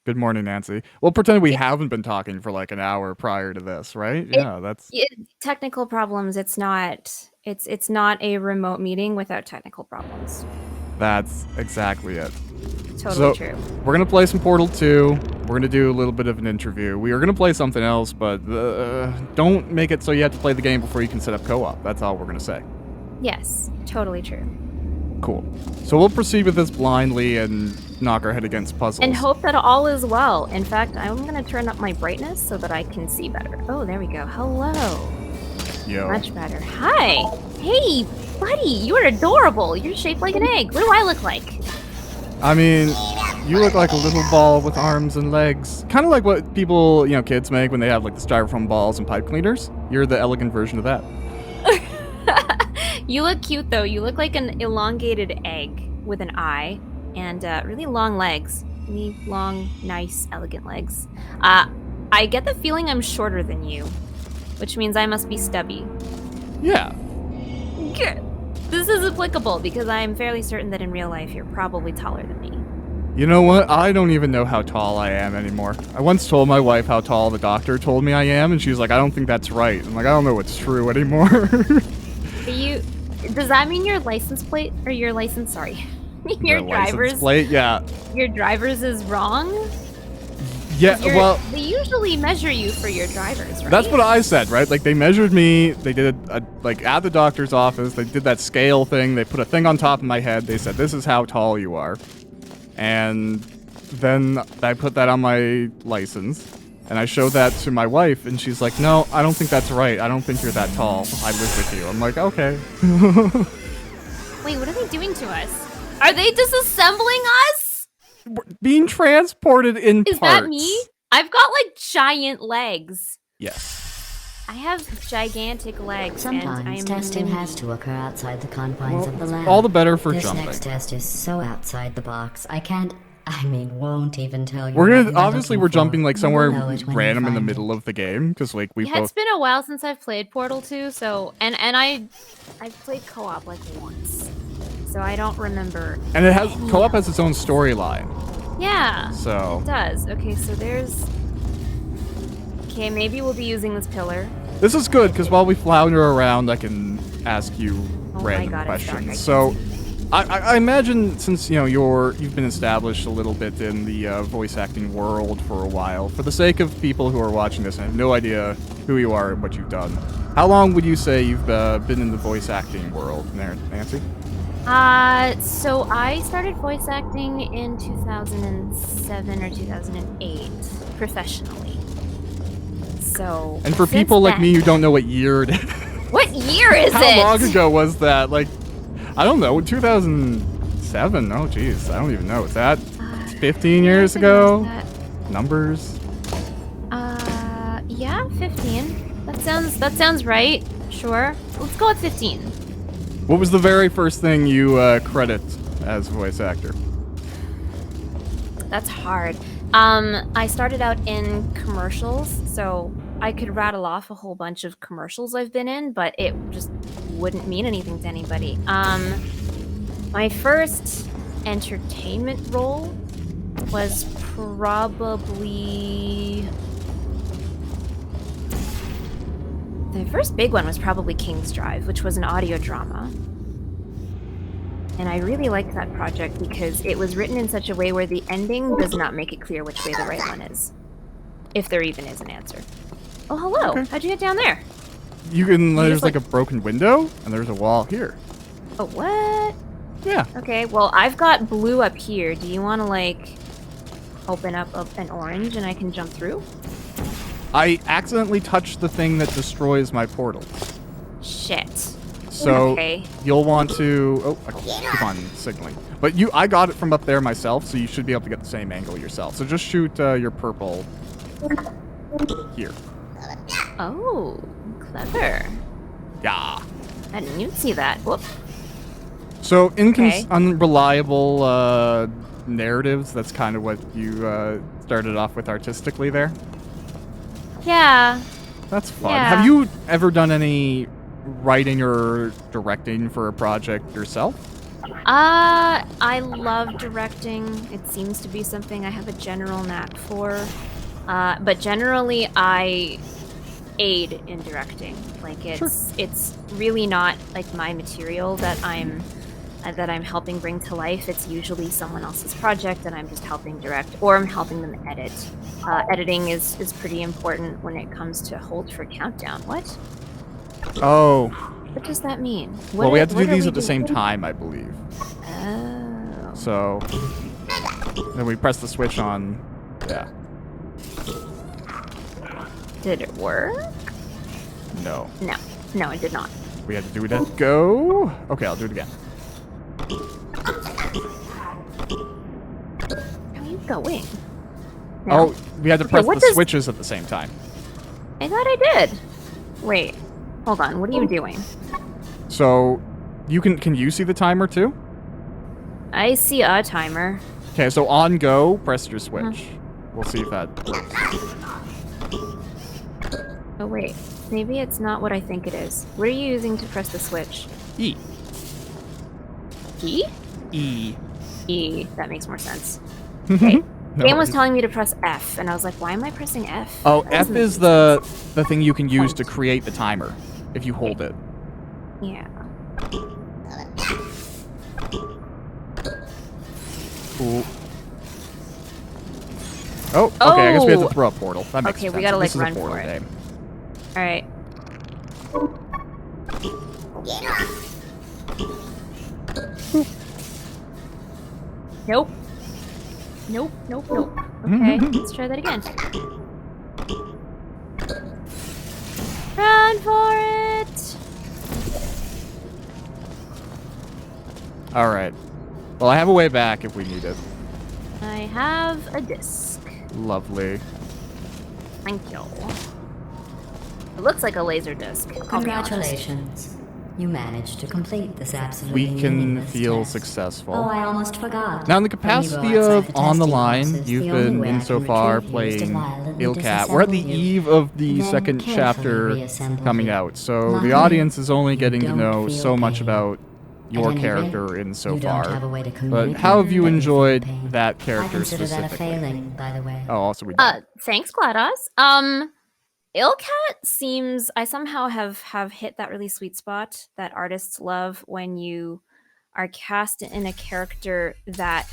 Good morning, Nancy. We'll pretend we haven't been talking for like an hour prior to this, right? It, Yeah, that's technical problems. It's not a remote meeting without technical problems. that's exactly it. Totally So true. we're gonna play some Portal 2. We're gonna do a little bit of an interview. We are gonna play something else, but don't make it so you have to play the game before you can set up co-op. That's all we're gonna say. Yes, totally true. Cool. So we'll proceed with this blindly and knock our head against And puzzles. hope that all is well. In fact, I'm gonna turn up my brightness so that I can see better. Oh, there we go. Hello. Yo. Much better. Hi. Hey, buddy. You are adorable. You're shaped like an egg. What do I look like? I mean, you look like a little ball with arms and legs. Kind of like what people, kids make when they have like the styrofoam balls and pipe cleaners. You're the elegant version of that. You look cute though. You look like an elongated egg with an eye and really long legs. Really long, nice, elegant legs. I get the feeling I'm shorter than you, which means I must be stubby. Yeah. Good. This is applicable because I am fairly certain that in real life you're probably taller than me. You know what? I don't even know how tall I am anymore. I once told my wife how tall the doctor told me I am, and she was like, I don't think that's right. I'm like, I don't know what's true anymore. Does that mean your license plate or your license? Sorry, your driver's plate. Yeah. Your driver's is wrong. Yeah. Well, they usually measure you for your driver's, right? that's what I said, right? Like they measured me. They did like at the doctor's office. They did that scale thing. They put a thing on top of my head. They said, "This is how tall you are," and then I put that on my license. And I showed that to my wife, and she's like, no, I don't think that's right. I don't think you're that tall. I live with you. I'm like, okay. Wait, what are they doing to us? Are they disassembling us? We're being transported in Is parts. that me? I've got like giant legs. Yes. I have gigantic legs. Sometimes testing has to occur outside the confines of the lab. All the better for this jumping. This next test is so outside the box, won't even tell you. We're jumping like somewhere random in the middle of the game because like we both. It's been a while since I've played Portal 2, so I've played co-op like once, so I don't remember. And co-op has its own storyline. Yeah. So it does. Okay, so there's. Okay, maybe we'll be using this pillar. This is good because while we flounder around, I can ask you random questions. So. I imagine since you've been established a little bit in the voice acting world for a while. For the sake of people who are watching this and have no idea who you are and what you've done, how long would you say you've been in the voice acting world, Nancy? So I started voice acting in 2007 or 2008 professionally. So. And for people like me who don't know what year it is. What year is it? How long ago was that? Like. I don't know, 2007? Oh, geez, I don't even know. Is that 15 years ago? Numbers? Yeah, 15. That sounds right. Sure. Let's go with 15. What was the very first thing you credit as a voice actor? That's hard. I started out in commercials, so I could rattle off a whole bunch of commercials I've been in, but it just wouldn't mean anything to anybody. My first entertainment role was probably... The first big one was probably King's Drive, which was an audio drama. And I really liked that project because it was written in such a way where the ending does not make it clear which way the right one is. If there even is an answer. Oh, hello. Okay. How'd you get down there? There's like a broken window, and there's a wall here. Oh, what? Yeah. Okay, well, I've got blue up here. Do you want to, like, open up an orange and I can jump through? I accidentally touched the thing that destroys my portal. Shit. So you'll want to... Oh, I keep on signaling. But I got it from up there myself, so you should be able to get the same angle yourself. So just shoot your purple here. Oh, clever. Yeah. I didn't even see that. Whoop. So unreliable narratives, that's kind of what you started off with artistically there? Yeah. That's fun. Yeah. Have you ever done any writing or directing for a project yourself? I love directing. It seems to be something I have a general knack for. But generally I aid in directing. Like it's really not like my material that I'm helping bring to life. It's usually someone else's project and I'm just helping direct, or I'm helping them edit. Editing is pretty important when it comes to hold for countdown. What? Oh. What does that mean? Well, we have to do these at the same time, I believe. Oh. So then we press the switch on. Yeah. Did it work? No. No, it did not. We had to do it at go. Okay, I'll do it again. How are you going? No. Oh, we had to press the does... switches at the same time. I thought I did. Wait, hold on. What are you doing? So, can you see the timer too? I see a timer. Okay, so on go, press your switch. We'll see if that works. Oh wait, maybe it's not what I think it is. What are you using to press the switch? E. E? E. E. That makes more sense. Okay. No Game was worries. telling me to press F, and I was like, why am I pressing F? Oh, That F doesn't is make the thing you can use to create the timer if you hold it. Yeah. Cool. Oh, okay, I guess we have to throw a portal. That makes Okay, sense. we gotta, like, This is a run portal for it. game. Alright. Nope. Nope, nope, nope. Okay, let's try that again. Run for it! Alright. Well, I have a way back if we need it. I have a disc. Lovely. Thank you. It looks like a laser disc. I'll be honest. Congratulations. You managed to complete this absolutely We can meaningless feel test. successful. Oh, I almost forgot. Now, in the When you go capacity outside of the On the testing Line, boxes, you've the only been way I can insofar retrieve you is to playing violently Illkat. We're at the disassemble you, eve of the then second carefully chapter reassemble coming you. out, so the Luckily, audience is only you getting to don't know feel so much pain. about your At any character rate, in so you far. don't have a way to But communicate how have you that you feel enjoyed pain. that I character consider that a specifically? failing, by the way. Oh, also we don't. Thanks, GLaDOS. Illkat seems... I somehow have hit that really sweet spot that artists love when you are cast in a character that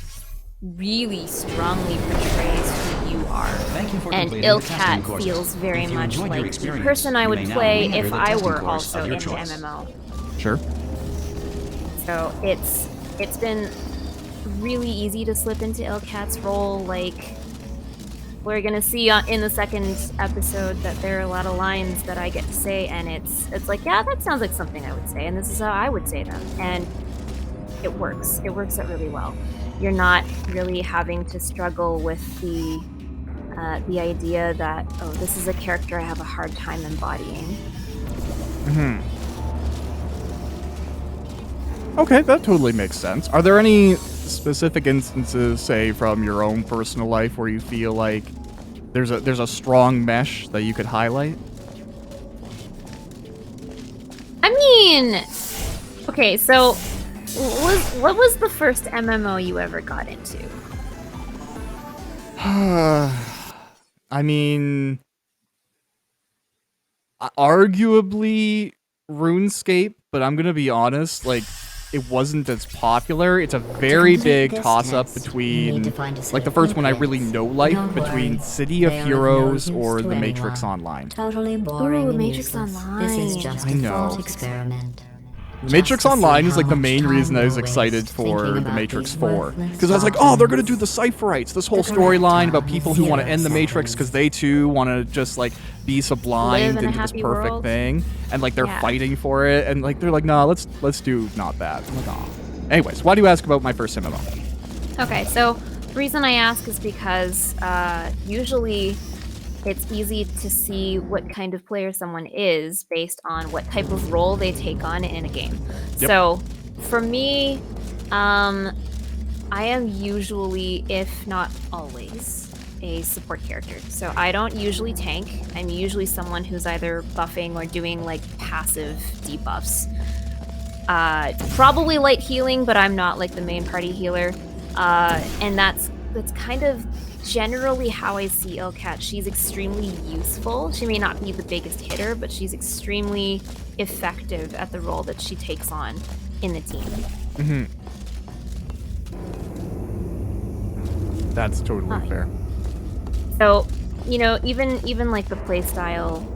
really strongly portrays who you are. Thank you for And completing the testing Illkat courses. feels very If you much enjoyed your like the experience, person I you would may now play re-enter if the I testing were course also of your into choice. MMO. Sure. So it's been really easy to slip into Illkat's role. Like, we're gonna see in the second episode that there are a lot of lines that I get to say, and it's like, yeah, that sounds like something I would say, and this is how I would say them, and it works. It works out really well. You're not really having to struggle with the idea that, oh, this is a character I have a hard time embodying. Okay, that totally makes sense. Are there any specific instances, say, from your own personal life where you feel like there's a strong mesh that you could highlight? I mean, okay, so what was the first MMO you ever got into? I mean, arguably RuneScape, but I'm gonna be honest, like, it wasn't as popular. It's a very complete big this toss-up test, you between, need to find a set like, the of first one I really nucleus. know like, Don't between worry, City of they are of no Heroes use or to The Matrix anyone. Online. Totally boring Ooh, and Matrix useless. This is Online. just I a know. thought experiment. The Matrix Just to see Online is how like the much main time reason I was you'll excited waste for thinking The about Matrix these 4. worthless Because I was like, oh, they're gonna do documents. the Cypherites, this whole The correct storyline about time people is who want to 0 end the Matrix seconds. because they too want to just like be sublimed Live in a into this happy perfect world. thing, and like they're Yeah. fighting for it, and like they're like, nah, let's do not that. I'm like, aw. Anyways, why do you ask about my first MMO? Okay, so the reason I ask is because usually it's easy to see what kind of player someone is based on what type of role they take on in a game. Yep. So for me, I am usually, if not always, a support character. So I don't usually tank. I'm usually someone who's either buffing or doing like passive debuffs. Probably light healing, but I'm not like the main party healer. And that's kind of generally how I see Illkat. She's extremely useful. She may not be the biggest hitter, but she's extremely effective at the role that she takes on in the team. Mm-hmm. That's totally fair. So, you know, even like the playstyle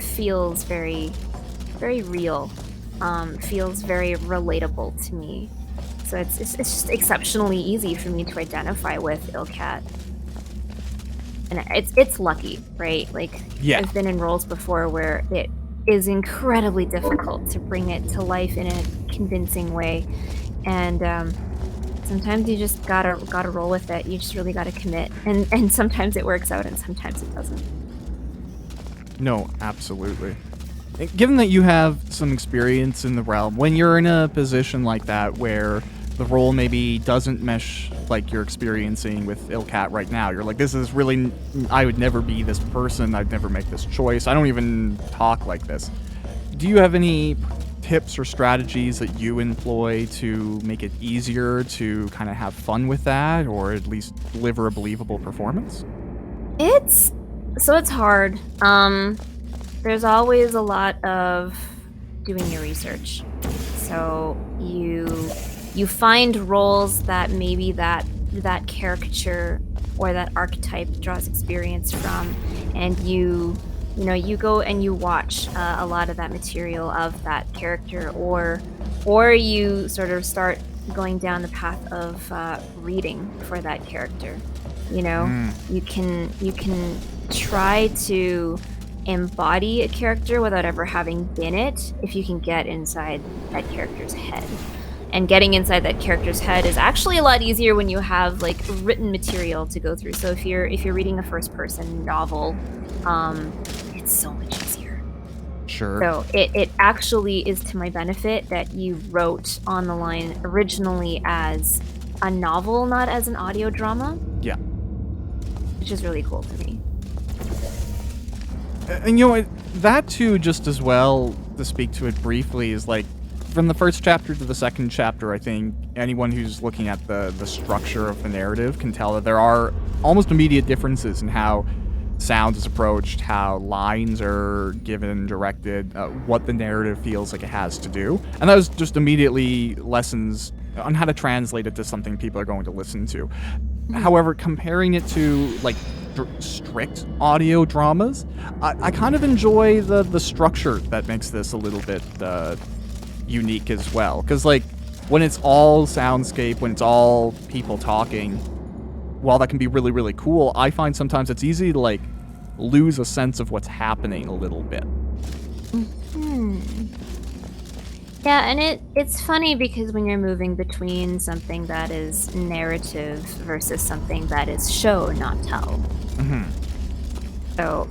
feels very, very real. Feels very relatable to me. So it's just exceptionally easy for me to identify with Illkat. And it's lucky, right? Like, yeah. I've been in roles before where it is incredibly difficult to bring it to life in a convincing way. And sometimes you just gotta roll with it. You just really gotta commit. And sometimes it works out and sometimes it doesn't. No, absolutely. Given that you have some experience in the realm, when you're in a position like that where the role maybe doesn't mesh like you're experiencing with Illkat right now, you're like, this is really, I would never be this person, I'd never make this choice, I don't even talk like this. Do you have any tips or strategies that you employ to make it easier to kind of have fun with that, or at least deliver a believable performance? It's hard. There's always a lot of doing your research. So you find roles that maybe that caricature or that archetype draws experience from, and you go and you watch a lot of that material of that character, or you sort of start going down the path of reading for that character. You know, you can try to embody a character without ever having been it if you can get inside that character's head. And getting inside that character's head is actually a lot easier when you have like written material to go through. So if you're reading a first-person novel, it's so much easier. Sure. So it actually is to my benefit that you wrote On the Line originally as a novel, not as an audio drama. Yeah. Which is really cool to me. And you know, that too, just as well, to speak to it briefly, is like, from the first chapter to the second chapter, I think anyone who's looking at the structure of the narrative can tell that there are almost immediate differences in how sound is approached, how lines are given, directed, what the narrative feels like it has to do. And that was just immediately lessons on how to translate it to something people are going to listen to. However, comparing it to, like, strict audio dramas, I kind of enjoy the structure that makes this a little bit unique as well. Because, like, when it's all soundscape, when it's all people talking, while that can be really, really cool, I find sometimes it's easy to, like, lose a sense of what's happening a little bit. Yeah, and it's funny because when you're moving between something that is narrative versus something that is show, not tell. So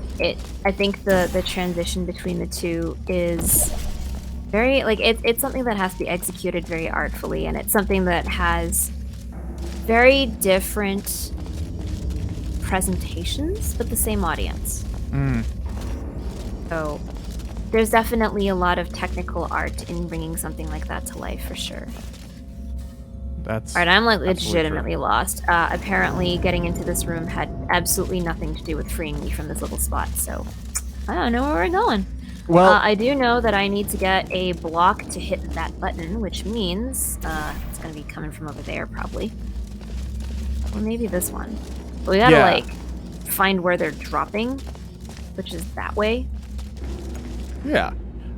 I think the transition between the two is very, like, it's something that has to be executed very artfully, and it's something that has very different presentations, but the same audience. So there's definitely a lot of technical art in bringing something like that to life, for sure. That's all right. I'm like legitimately lost. Apparently, getting into this room had absolutely nothing to do with freeing me from this little spot. So I don't know where we're going. Well, I do know that I need to get a block to hit that button, which means it's gonna be coming from over there, probably. Or maybe this one. But we gotta like find where they're dropping, which is that way. Yeah,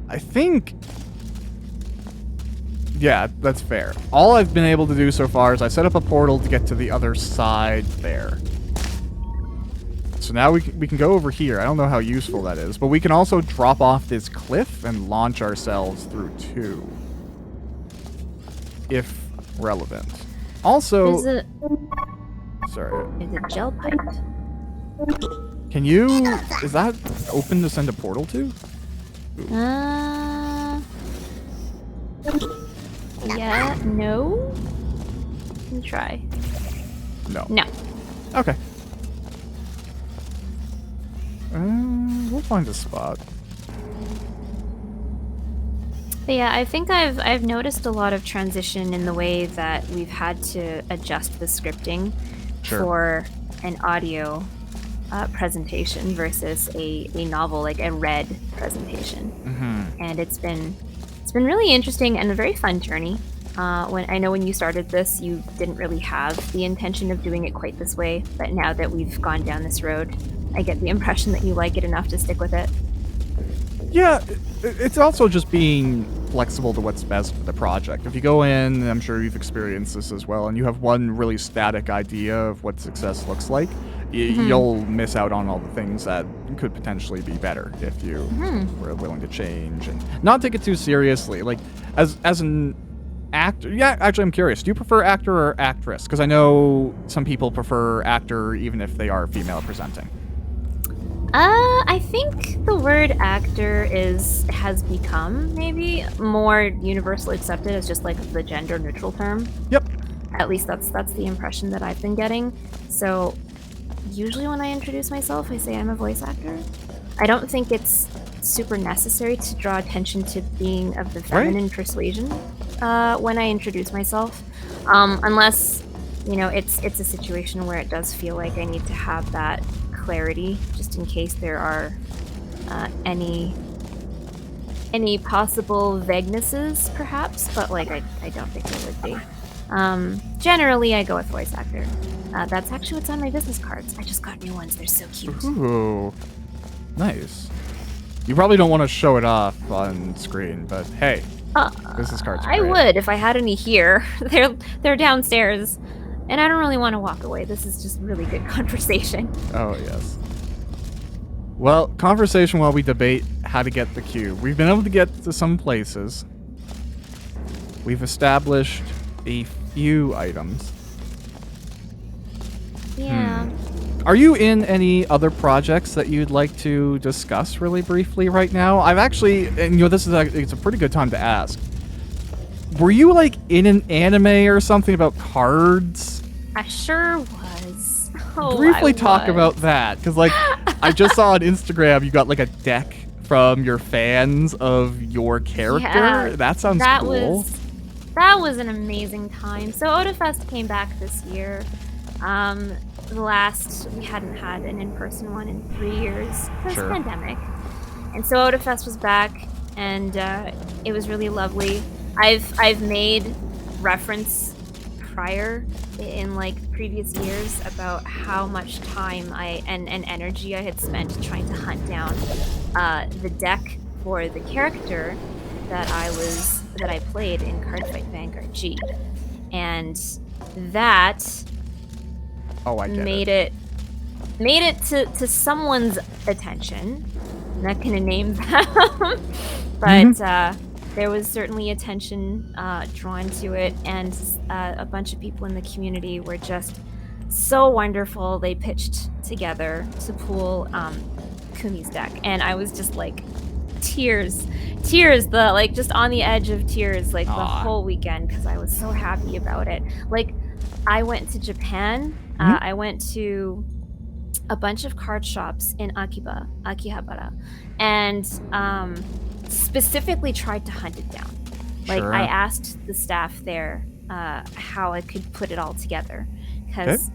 I think. Yeah, that's fair. All I've been able to do so far is I set up a portal to get to the other side there. So now we can go over here. I don't know how useful that is, but we can also drop off this cliff and launch ourselves through too, if relevant. Also, sorry. Is it gel pipe? Can you? Is that open to send a portal to? Yeah, no. Let me try. No. No. Okay. We'll find a spot. But yeah, I think I've noticed a lot of transition in the way that we've had to adjust the scripting for an audio presentation versus a novel, like a read presentation. And it's been really interesting and a very fun journey. When you started this, you didn't really have the intention of doing it quite this way, but now that we've gone down this road, I get the impression that you like it enough to stick with it. Yeah, it's also just being flexible to what's best for the project. If you go in, and I'm sure you've experienced this as well, and you have one really static idea of what success looks like, you'll miss out on all the things that could potentially be better if you were willing to change and not take it too seriously. Like, as an actor, yeah, actually, I'm curious. Do you prefer actor or actress? Because I know some people prefer actor even if they are female presenting. I think the word actor has become maybe more universally accepted as just like the gender neutral term. Yep. At least that's the impression that I've been getting. So usually when I introduce myself, I say I'm a voice actor. I don't think it's super necessary to draw attention to being of the feminine persuasion when I introduce myself, unless it's a situation where it does feel like I need to have that clarity, just in case there are any possible vaguenesses, perhaps. But like I don't think there would be. Generally, I go with voice actor. That's actually what's on my business cards. I just got new ones. They're so cute. Ooh, nice. You probably don't want to show it off on screen, but hey, business cards are I great. would if I had any here. They're downstairs, and I don't really want to walk away. This is just really good conversation. Oh, yes. Well, conversation while we debate how to get the cube. We've been able to get to some places. We've established a few items. Yeah. Are you in any other projects that you'd like to discuss really briefly right now? I've actually, and it's a pretty good time to ask. Were you like in an anime or something about cards? I sure was. Oh, Briefly talk about that, because like I just saw on Instagram you got like a deck from your fans of your character. Yeah, that sounds cool. That was an amazing time. So OdaFest came back this year. We hadn't had an in-person one in 3 years because of the pandemic. And so OdaFest was back, and it was really lovely. I've made reference prior in like previous years about how much time and energy I had spent trying to hunt down the deck for the character that I played in Cardfight Vanguard G. And that made it to someone's attention. I'm not gonna name them, but there was certainly attention drawn to it, and a bunch of people in the community were just so wonderful. They pitched together to pull Kumi's deck, and I was just like tears, just on the edge of tears, like the whole weekend, because I was so happy about it. Like, I went to Japan. I went to a bunch of card shops in Akihabara, and specifically tried to hunt it down. Like, I asked the staff there how I could put it all together, because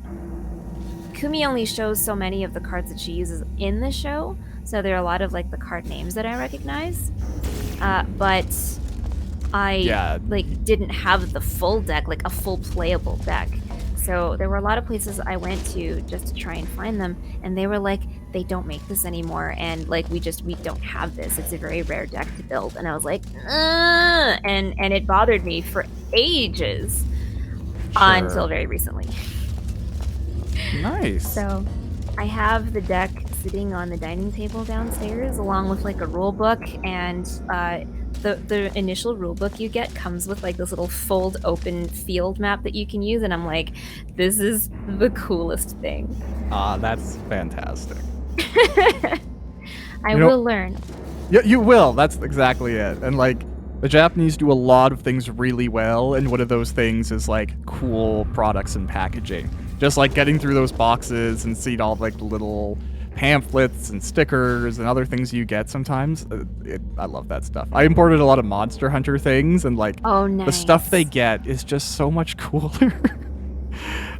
Kumi only shows so many of the cards that she uses in the show, so there are a lot of like the card names that I recognize, but I didn't have the full deck, like a full playable deck. So there were a lot of places I went to just to try and find them, and they were like, they don't make this anymore, and like we don't have this. It's a very rare deck to build. And I was like, and it bothered me for ages until very recently. Nice. So I have the deck sitting on the dining table downstairs, along with like a rule book, and the initial rule book you get comes with like this little fold open field map that you can use, and I'm like, this is the coolest thing. That's fantastic. I will learn. Yeah, you will. That's exactly it. And like, the Japanese do a lot of things really well, and one of those things is like cool products and packaging. Just like getting through those boxes and seeing all like the little pamphlets and stickers and other things you get sometimes. I love that stuff. I imported a lot of Monster Hunter things, and like Oh, nice. the stuff they get is just so much cooler.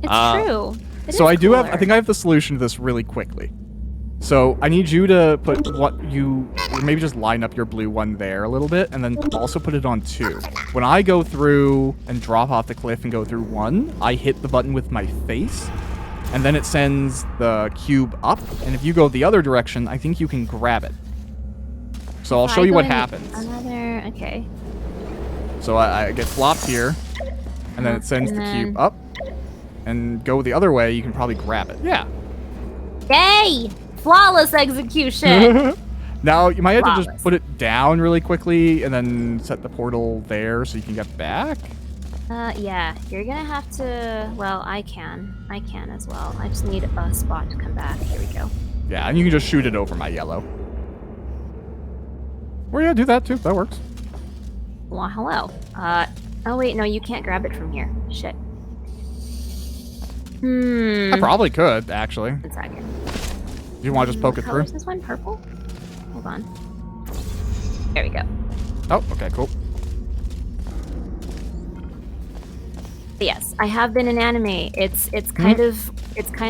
It's true. It So is I do have. I cooler. think I have the solution to this really quickly. So I need you to put maybe just line up your blue one there a little bit, and then also put it on 2. When I go through and drop off the cliff and go through 1, I hit the button with my face, and then it sends the cube up. And if you go the other direction, I think you can grab it. So I'll If show I you go what in happens. Another. Okay. So I get flopped here, and then it sends And the then- cube up, and go the other way. You can probably grab it. Yeah. Yay! Flawless execution. Now, you might have to just Flawless. put it down really quickly and then set the portal there so you can get back. Yeah, you're gonna have to. Well, I can as well. I just need a spot to come back. Here we go. Yeah, and you can just shoot it over my yellow. Or yeah, do that too. That works. Well, hello. Oh wait, no, you can't grab it from here. Shit. I probably could, actually. 1 second. You want to just poke it What color through? is this one? Purple? Hold on. There we go. Oh, okay, cool. But yes, I have been in anime. It's kind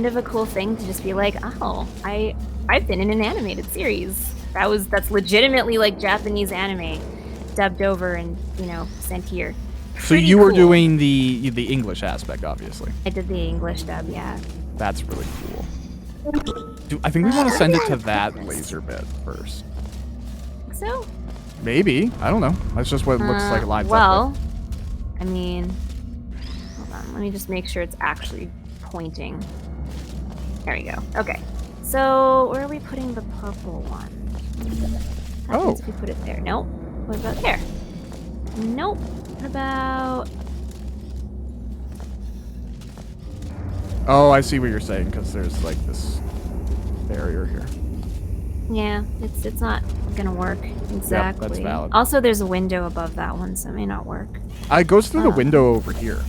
of a cool thing to just be like, oh, I've been in an animated series. That's legitimately like Japanese anime, dubbed over and sent here. So Pretty you were cool. doing the English aspect, obviously. I did the English dub, yeah. That's really cool. I think we want to send it to that laser bit first. So, Maybe. I don't know. That's just what it looks like it lines up well, I mean, hold on. Let me just make sure it's actually pointing. There we go. Okay. So, where are we putting the purple one? That Oh. means we put it there. Nope. What about there? Nope. What about... with. Oh, I see what you're saying, because there's like this barrier here. Yeah, it's not gonna work exactly. that's valid. Also, there's a window above that one, so it may not work. It goes through the Oh. window over here.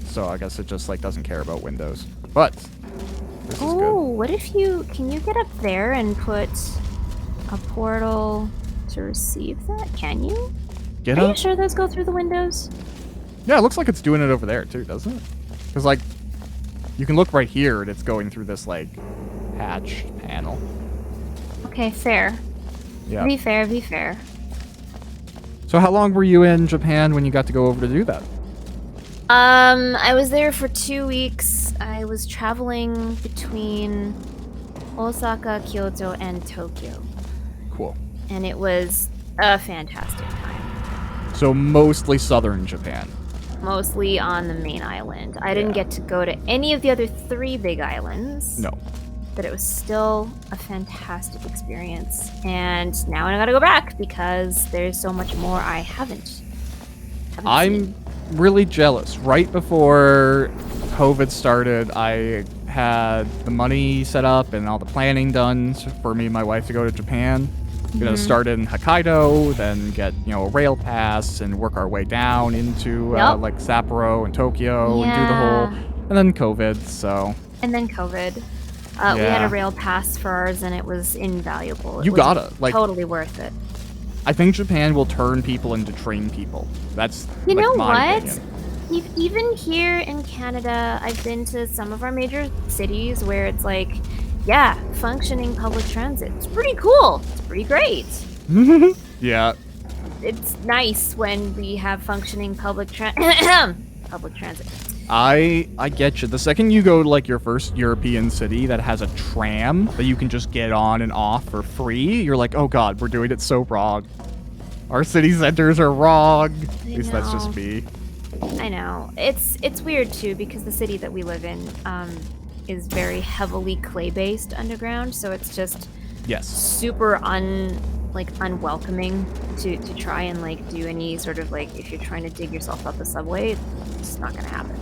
So I guess it just like doesn't care about windows. But this is Oh, good. what if can you get up there and put a portal to receive that? Can you? Get Are you up. sure those go through the windows? Yeah, it looks like it's doing it over there too, doesn't it? Because like you can look right here and it's going through this like hatch panel. Okay, fair. Yeah. Be fair, be fair. So how long were you in Japan when you got to go over to do that? I was there for 2 weeks. I was traveling between Osaka, Kyoto, and Tokyo. Cool. And it was a fantastic time. So mostly southern Japan. Mostly on the main island. I didn't Yeah. get to go to any of the other 3 big islands. No. But it was still a fantastic experience. And now I gotta go back because there's so much more I haven't I'm seen. really jealous. Right before COVID started, I had the money set up and all the planning done for me and my wife to go to Japan. We're gonna start in Hokkaido, then get a rail pass and work our way down into Yep. like Sapporo and Tokyo and do the Yeah. whole. And then COVID, so And then COVID. We had Yeah. a rail pass for ours and it was invaluable. It You was gotta, like- totally worth it. I think Japan will turn people into train people. That's You like, know my what? opinion. Even here in Canada, I've been to some of our major cities where it's like, yeah, functioning public transit. It's pretty cool. It's pretty great. Yeah, It's nice when we have functioning public transit. I get you. The second you go to like your first European city that has a tram that you can just get on and off for free, you're like, oh god, we're doing it so wrong. Our city centers are wrong. At least that's know. just me. I know. It's weird too because the city that we live in is very heavily clay-based underground, so it's just Yes. super unwelcoming to try and like do any sort of like if you're trying to dig yourself up a subway, it's just not gonna happen.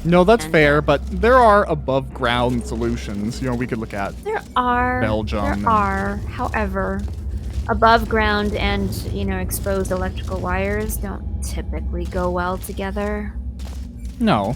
No, that's And, fair, but there are above ground solutions. We could look at. There are Belgium and- There are, however, above ground and exposed electrical wires don't typically go well together. No.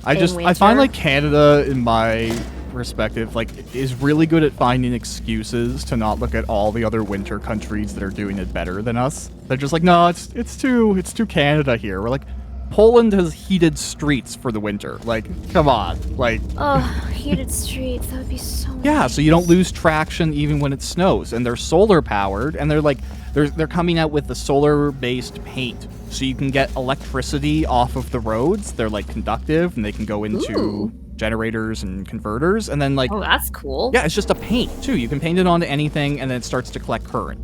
I find like Canada, in my perspective, like is really good at finding excuses to not look at all the other winter countries that are doing it better than us. They're just like, no, it's too Canada here. We're like, Poland has heated streets for the winter. Like, come on, like. Oh, heated streets. That would be so. Yeah, nice. so you don't lose traction even when it snows, and they're solar powered, and they're like, they're coming out with the solar based paint, so you can get electricity off of the roads. They're like conductive, and they can go into generators and converters, and then like. Oh, that's cool. Yeah, it's just a paint too. You can paint it onto anything, and then it starts to collect current.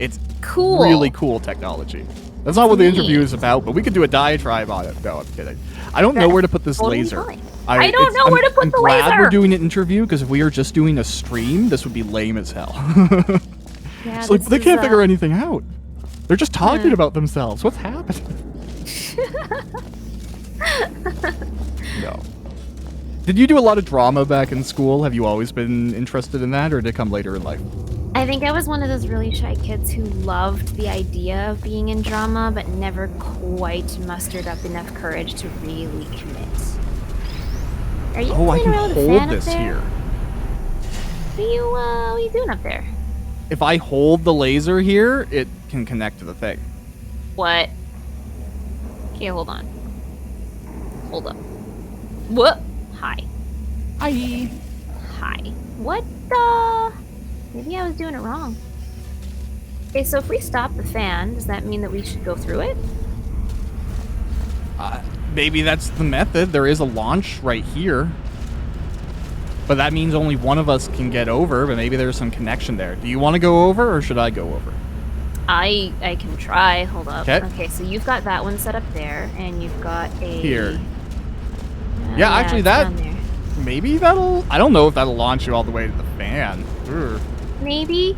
It's cool. Really cool technology. That's not what the interview is about, but we could do a diatribe on it. No, I'm kidding. I don't know where to put this laser. I don't know where to put the laser. I'm glad we're doing an interview, because if we were just doing a stream, this would be lame as hell. Yeah, so they can't figure anything out. They're just talking about themselves. What's happening? No. Did you do a lot of drama back in school? Have you always been interested in that, or did it come later in life? I think I was one of those really shy kids who loved the idea of being in drama, but never quite mustered up enough courage to really commit. Are you I can around hold this here. What are you doing up there? If I hold the laser here, it can connect to the thing. What? Okay, hold on. Hold up. What? Hi. Hi. Hi. What the? Maybe I was doing it wrong. Okay, so if we stop the fan, does that mean that we should go through it? Maybe that's the method. There is a launch right here. But that means only one of us can get over, but maybe there's some connection there. Do you want to go over, or should I go over? I can try. Hold up. Okay. Okay, so you've got that one set up there, and you've got a... Here. Yeah, actually that... Maybe that'll... I don't know if that'll launch you all the way to the fan. Urgh. Maybe?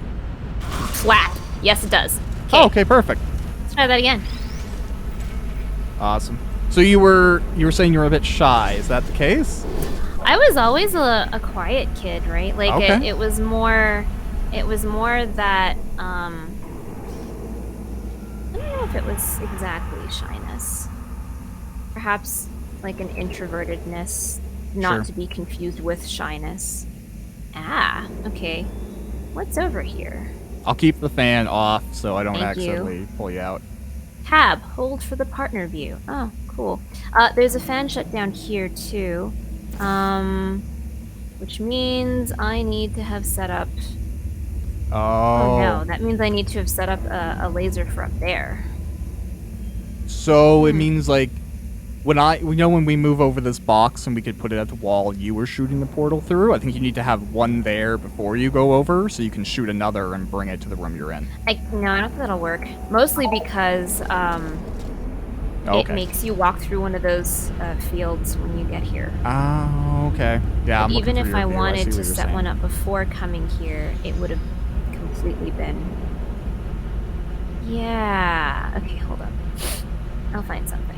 Flat. Yes, it does. Oh, okay, perfect. Let's try that again. Awesome. So you were saying you were a bit shy. Is that the case? I was always a quiet kid, right? Like okay. it was more that I don't know if it was exactly shyness. Perhaps like an introvertedness, not to be confused with shyness. Ah, okay. What's over here? I'll keep the fan off so I don't Thank accidentally pull you out. Tab, hold for the partner view. Oh, cool. There's a fan shut down here too. Which means I need to have set up... Oh no, that means I need to have set up a laser for up there. So it means like, when we move over this box and we could put it at the wall you were shooting the portal through, I think you need to have one there before you go over so you can shoot another and bring it to the room you're in. No, I don't think that'll work. Mostly because it makes you walk through one of those fields when you get here. Oh, okay. Yeah, I'm even if I view. wanted to set one up before coming here, it would have completely been... Yeah. Okay, hold up. I'll find something.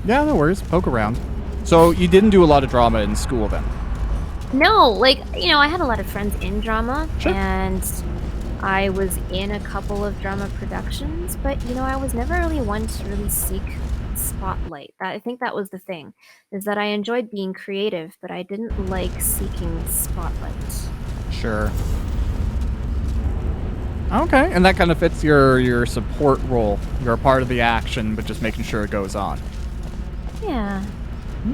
Yeah, no worries. Poke around. So you didn't do a lot of drama in school then? No, like, I had a lot of friends in drama, sure. And I was in a couple of drama productions, but, I was never really one to really seek spotlight. I think that was the thing, is that I enjoyed being creative, but I didn't like seeking spotlight. Sure. Okay, and that kind of fits your support role. You're a part of the action, but just making sure it goes on. Yeah.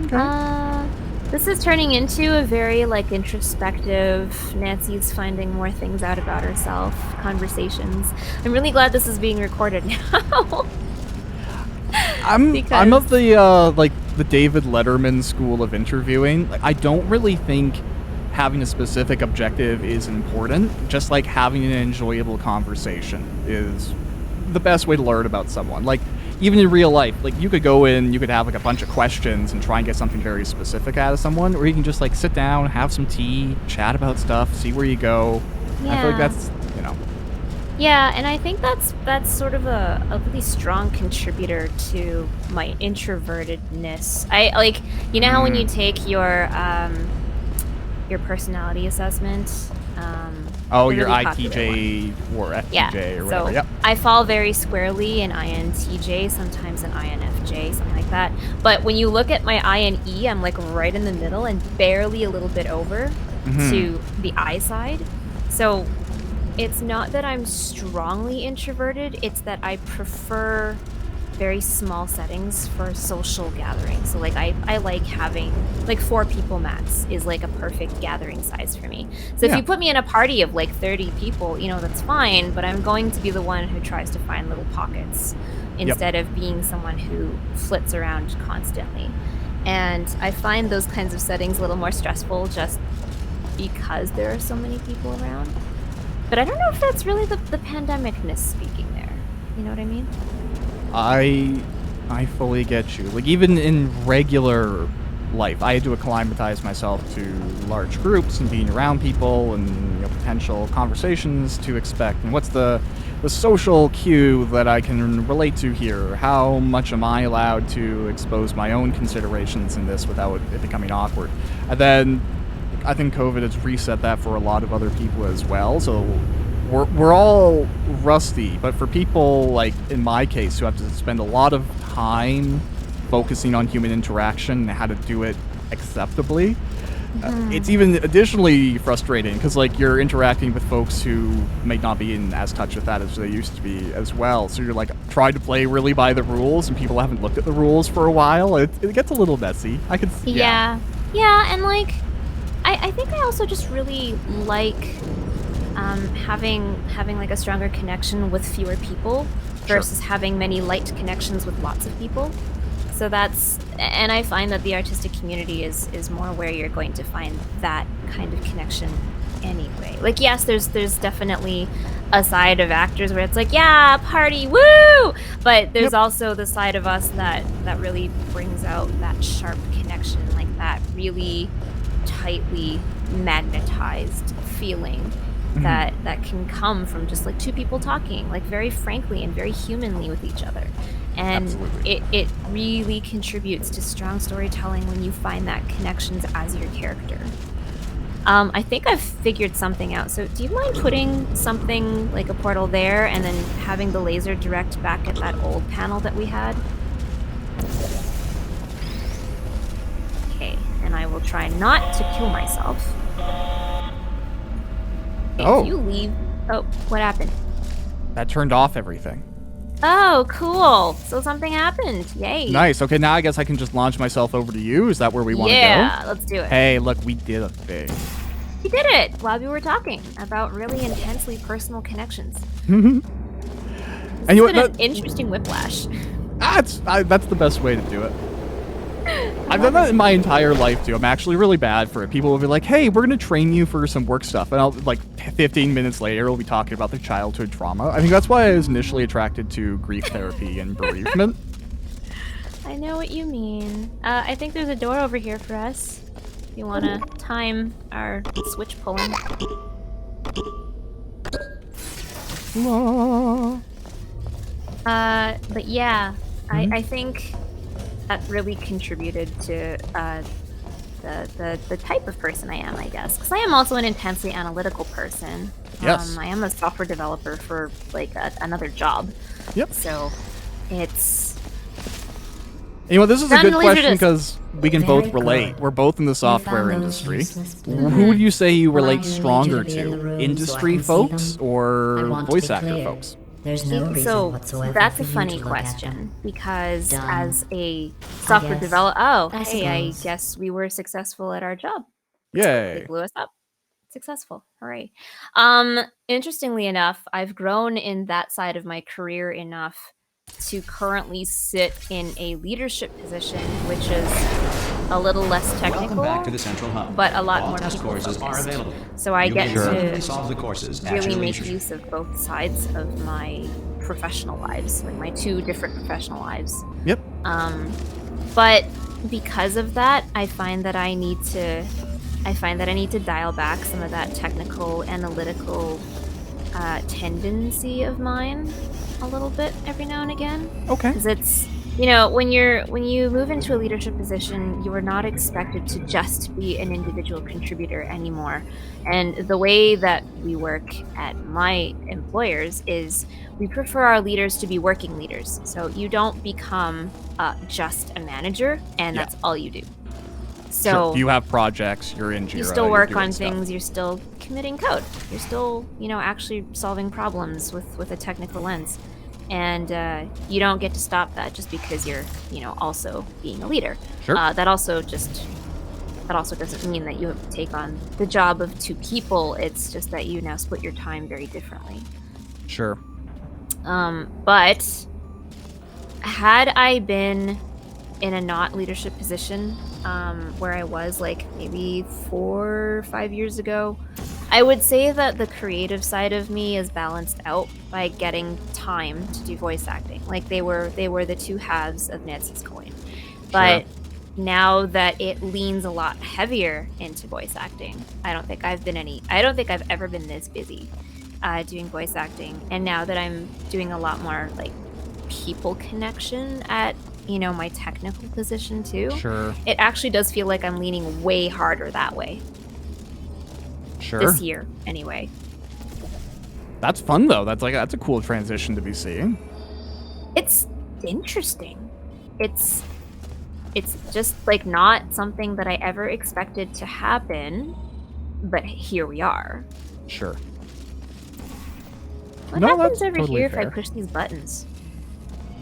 Okay. This is turning into a very, introspective, Nancy's finding more things out about herself conversations. I'm really glad this is being recorded now. I'm of the David Letterman school of interviewing. I don't really think having a specific objective is important. Just like having an enjoyable conversation is the best way to learn about someone. Like, even in real life, you could go in, you could have a bunch of questions and try and get something very specific out of someone, or you can just sit down, have some tea, chat about stuff, see where you go. Yeah. I feel like that's, Yeah, and I think that's sort of a really strong contributor to my introvertedness. How when you take your personality assessment, Oh, the your really popular ITJ or FTJ Yeah, or whatever. so Yep. I fall very squarely in INTJ, sometimes in INFJ, something like that. But when you look at my INE, I'm like right in the middle and barely a little bit over to the I side. So it's not that I'm strongly introverted, it's that I prefer very small settings for social gatherings. So like I like having like 4 people max is like a perfect gathering size for me. So if you put me in a party of like 30 people, you know, that's fine, but I'm going to be the one who tries to find little pockets instead of being someone who flits around constantly. And I find those kinds of settings a little more stressful just because there are so many people around. But I don't know if that's really the pandemicness speaking there. You know what I mean? I fully get you. Like, even in regular life, I had to acclimatize myself to large groups and being around people and, you know, potential conversations to expect. And what's the social cue that I can relate to here? How much am I allowed to expose my own considerations in this without it becoming awkward? And then I think COVID has reset that for a lot of other people as well. So we're all rusty, but for people like in my case who have to spend a lot of time focusing on human interaction and how to do it acceptably, it's even additionally frustrating because like you're interacting with folks who may not be in as touch with that as they used to be as well. So you're like trying to play really by the rules, and people haven't looked at the rules for a while. It gets a little messy. I could yeah, and like I think I also just really like having like a stronger connection with fewer people versus having many light connections with lots of people. So and I find that the artistic community is more where you're going to find that kind of connection anyway. Like, yes, there's definitely a side of actors where it's like, yeah, party, woo! But there's also the side of us that really brings out that sharp connection, like that really tightly magnetized feeling that can come from just like 2 people talking, like very frankly and very humanly with each other. And it really contributes to strong storytelling when you find that connections as your character. I think I've figured something out. So do you mind putting something like a portal there and then having the laser direct back at that old panel that we had? Okay, and I will try not to kill myself. If you leave... Oh, what happened? That turned off everything. Oh, cool. So something happened. Yay. Nice. Okay, now I guess I can just launch myself over to you. Is that where we want to go? Yeah, let's do it. Hey, look, we did a thing. We did it while we were talking about really intensely personal connections. And you know what? An interesting whiplash. That's the best way to do it. I've done that in my entire life, too. I'm actually really bad for it. People will be like, hey, we're going to train you for some work stuff. And I'll, like, 15 minutes later, we'll be talking about their childhood trauma. I think that's why I was initially attracted to grief therapy and bereavement. I know what you mean. I think there's a door over here for us. If you want to time our switch pulling. But yeah, I think that really contributed to the type of person I am, I guess. Because I am also an intensely analytical person. Yes. I am a software developer for like another job. Yep. So it's... You know, this is a good question because we can both relate. We're both in the software industry. Who would you say you relate stronger to? Industry folks or voice actor folks? There's no reason whatsoever that's a for you funny to look at question them. because Done. as a software developer, I hey, I suppose. guess we were successful at our job. Yay. They blew us up. Successful. Hooray. Interestingly enough, I've grown in that side of my career enough to currently sit in a leadership position, which is a little less technical, Welcome back to the Central Hub. but a lot All more test people courses are focused. available. So I You get may to permanently solve the courses at really your make leisure. use of both sides of my professional lives, like my 2 different professional lives. Yep. But because of that, I find that I need to dial back some of that technical, analytical tendency of mine a little bit every now and again. Okay. Because you know, when you move into a leadership position, you are not expected to just be an individual contributor anymore. And the way that we work at my employers is we prefer our leaders to be working leaders. So you don't become just a manager, and that's all you do. So Sure. If you have projects, you're in Jira. you still work you're on doing things. stuff. You're still committing code. You're still, you know, actually solving problems with a technical lens. And you don't get to stop that just because you're, you know, also being a leader. Sure. That also doesn't mean that you have to take on the job of 2 people. It's just that you now split your time very differently. Sure. But had I been in a not leadership position, where I was like maybe 4 or 5 years ago, I would say that the creative side of me is balanced out by getting time to do voice acting. Like they were the 2 halves of Nancy's coin. But now that it leans a lot heavier into voice acting, I don't think I've ever been this busy doing voice acting. And now that I'm doing a lot more like people connection at, you know, my technical position too, Sure. it actually does feel like I'm leaning way harder that way. Sure. This year, anyway. That's fun though. That's a cool transition to be seeing. It's interesting. It's just like not something that I ever expected to happen, but here we are. Sure. What No, happens that's over totally here if I fair. push these buttons?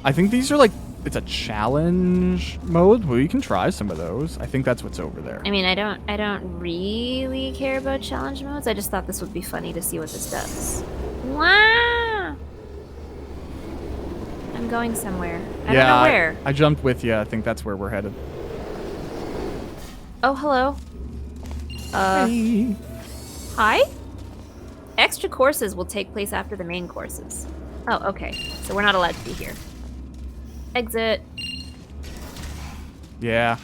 I think these are like, it's a challenge mode. Well, you can try some of those. I think that's what's over there. I mean, I don't really care about challenge modes. I just thought this would be funny to see what this does. Wow! I'm going somewhere. I don't know where. I jumped with you. I think that's where we're headed. Oh, hello. Hey. Hi? Extra courses will take place after the main courses. Oh, okay. So we're not allowed to be here. Exit. Yeah.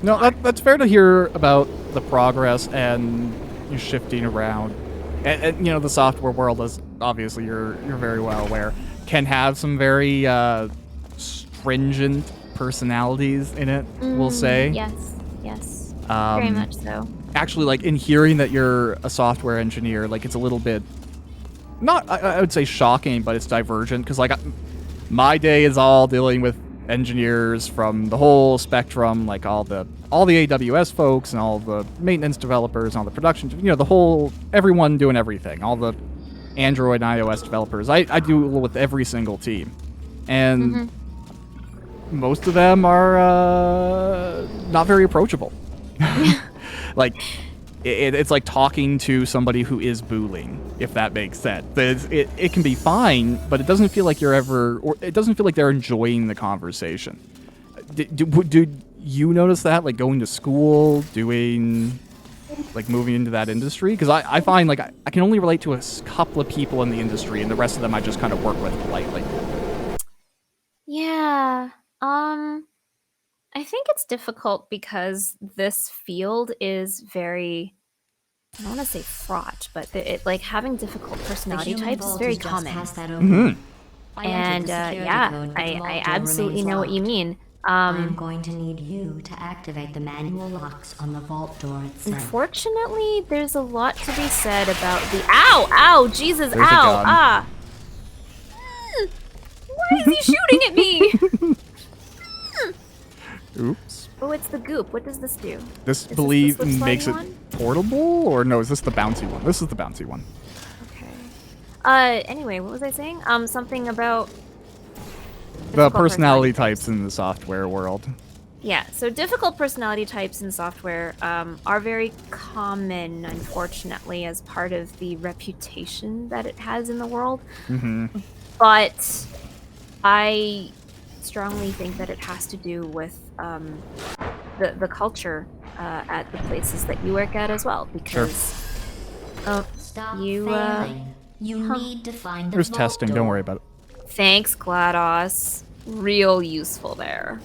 No, that's fair to hear about the progress and you shifting around. And you know, the software world, is obviously you're very well aware, can have some very stringent personalities in it, we'll say. Yes. Very much so. Actually, like, in hearing that you're a software engineer, like, it's a little bit, not, I would say shocking, but it's divergent, because, like, my day is all dealing with engineers from the whole spectrum, like all the AWS folks and all the maintenance developers and all the production, you know, the whole, everyone doing everything, all the Android and iOS developers. I deal with every single team. And most of them are not very approachable. Like, it's like talking to somebody who is booling, if that makes sense. It can be fine, but it doesn't feel like it doesn't feel like they're enjoying the conversation. Do you notice that, like, going to school, like, moving into that industry? Because I find, like, I can only relate to a couple of people in the industry, and the rest of them I just kind of work with politely. Yeah. I think it's difficult because this field is very, I don't want to say fraught, but like having difficult personality types is very common. And yeah, I absolutely know what you mean. I'm going to need you to activate the manual locks on the vault door itself. Unfortunately, there's a lot to be said about the ow, Jesus, There's a ow, gun. Why is he shooting at me? Oops. Oh, it's the goop. What does this do? This, Is believe, this the slip makes it sliding portable? Or no, is this the bouncy one? This is the bouncy one. Okay. Anyway, what was I saying? Something about The difficult personality types in the software world. Yeah, so difficult personality types in software are very common, unfortunately, as part of the reputation that it has in the world. But I strongly think that it has to do with the culture at the places that you work at as well, because Stop you failing. You need to find the There's vault testing, door. don't worry about it. thanks, GLaDOS, real useful there.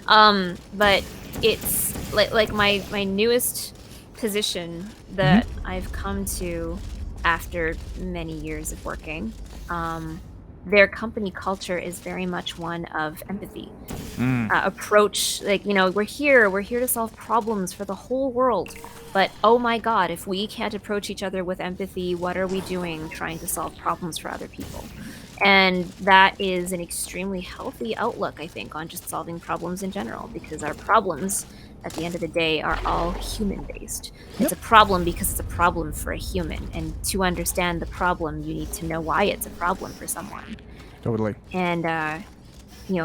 But it's like my newest position that I've come to after many years of working their company culture is very much one of empathy. Approach, like, we're here to solve problems for the whole world. But oh my god, if we can't approach each other with empathy, what are we doing trying to solve problems for other people? And that is an extremely healthy outlook, I think, on just solving problems in general, because our problems, at the end of the day, are all human-based. It's a problem because it's a problem for a human, and to understand the problem, you need to know why it's a problem for someone. Totally. And,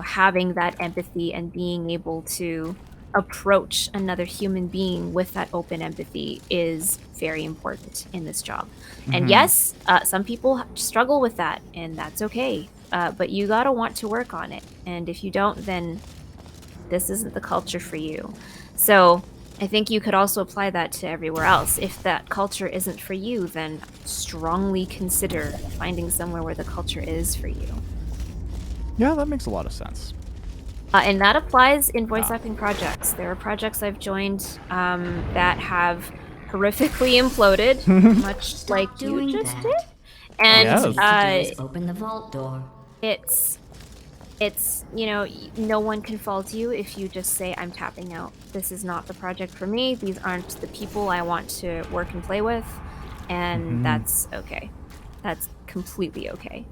having that empathy and being able to approach another human being with that open empathy is very important in this job. And yes, some people struggle with that, and that's okay. But you gotta want to work on it. And if you don't, then this isn't the culture for you. So I think you could also apply that to everywhere else. If that culture isn't for you, then strongly consider finding somewhere where the culture is for you. Yeah, that makes a lot of sense. And that applies in voice acting projects. There are projects I've joined that have horrifically imploded, much like you just did. And Yes. Open the vault door. it's no one can fault you if you just say, I'm tapping out. This is not the project for me. These aren't the people I want to work and play with. And that's okay. That's completely okay.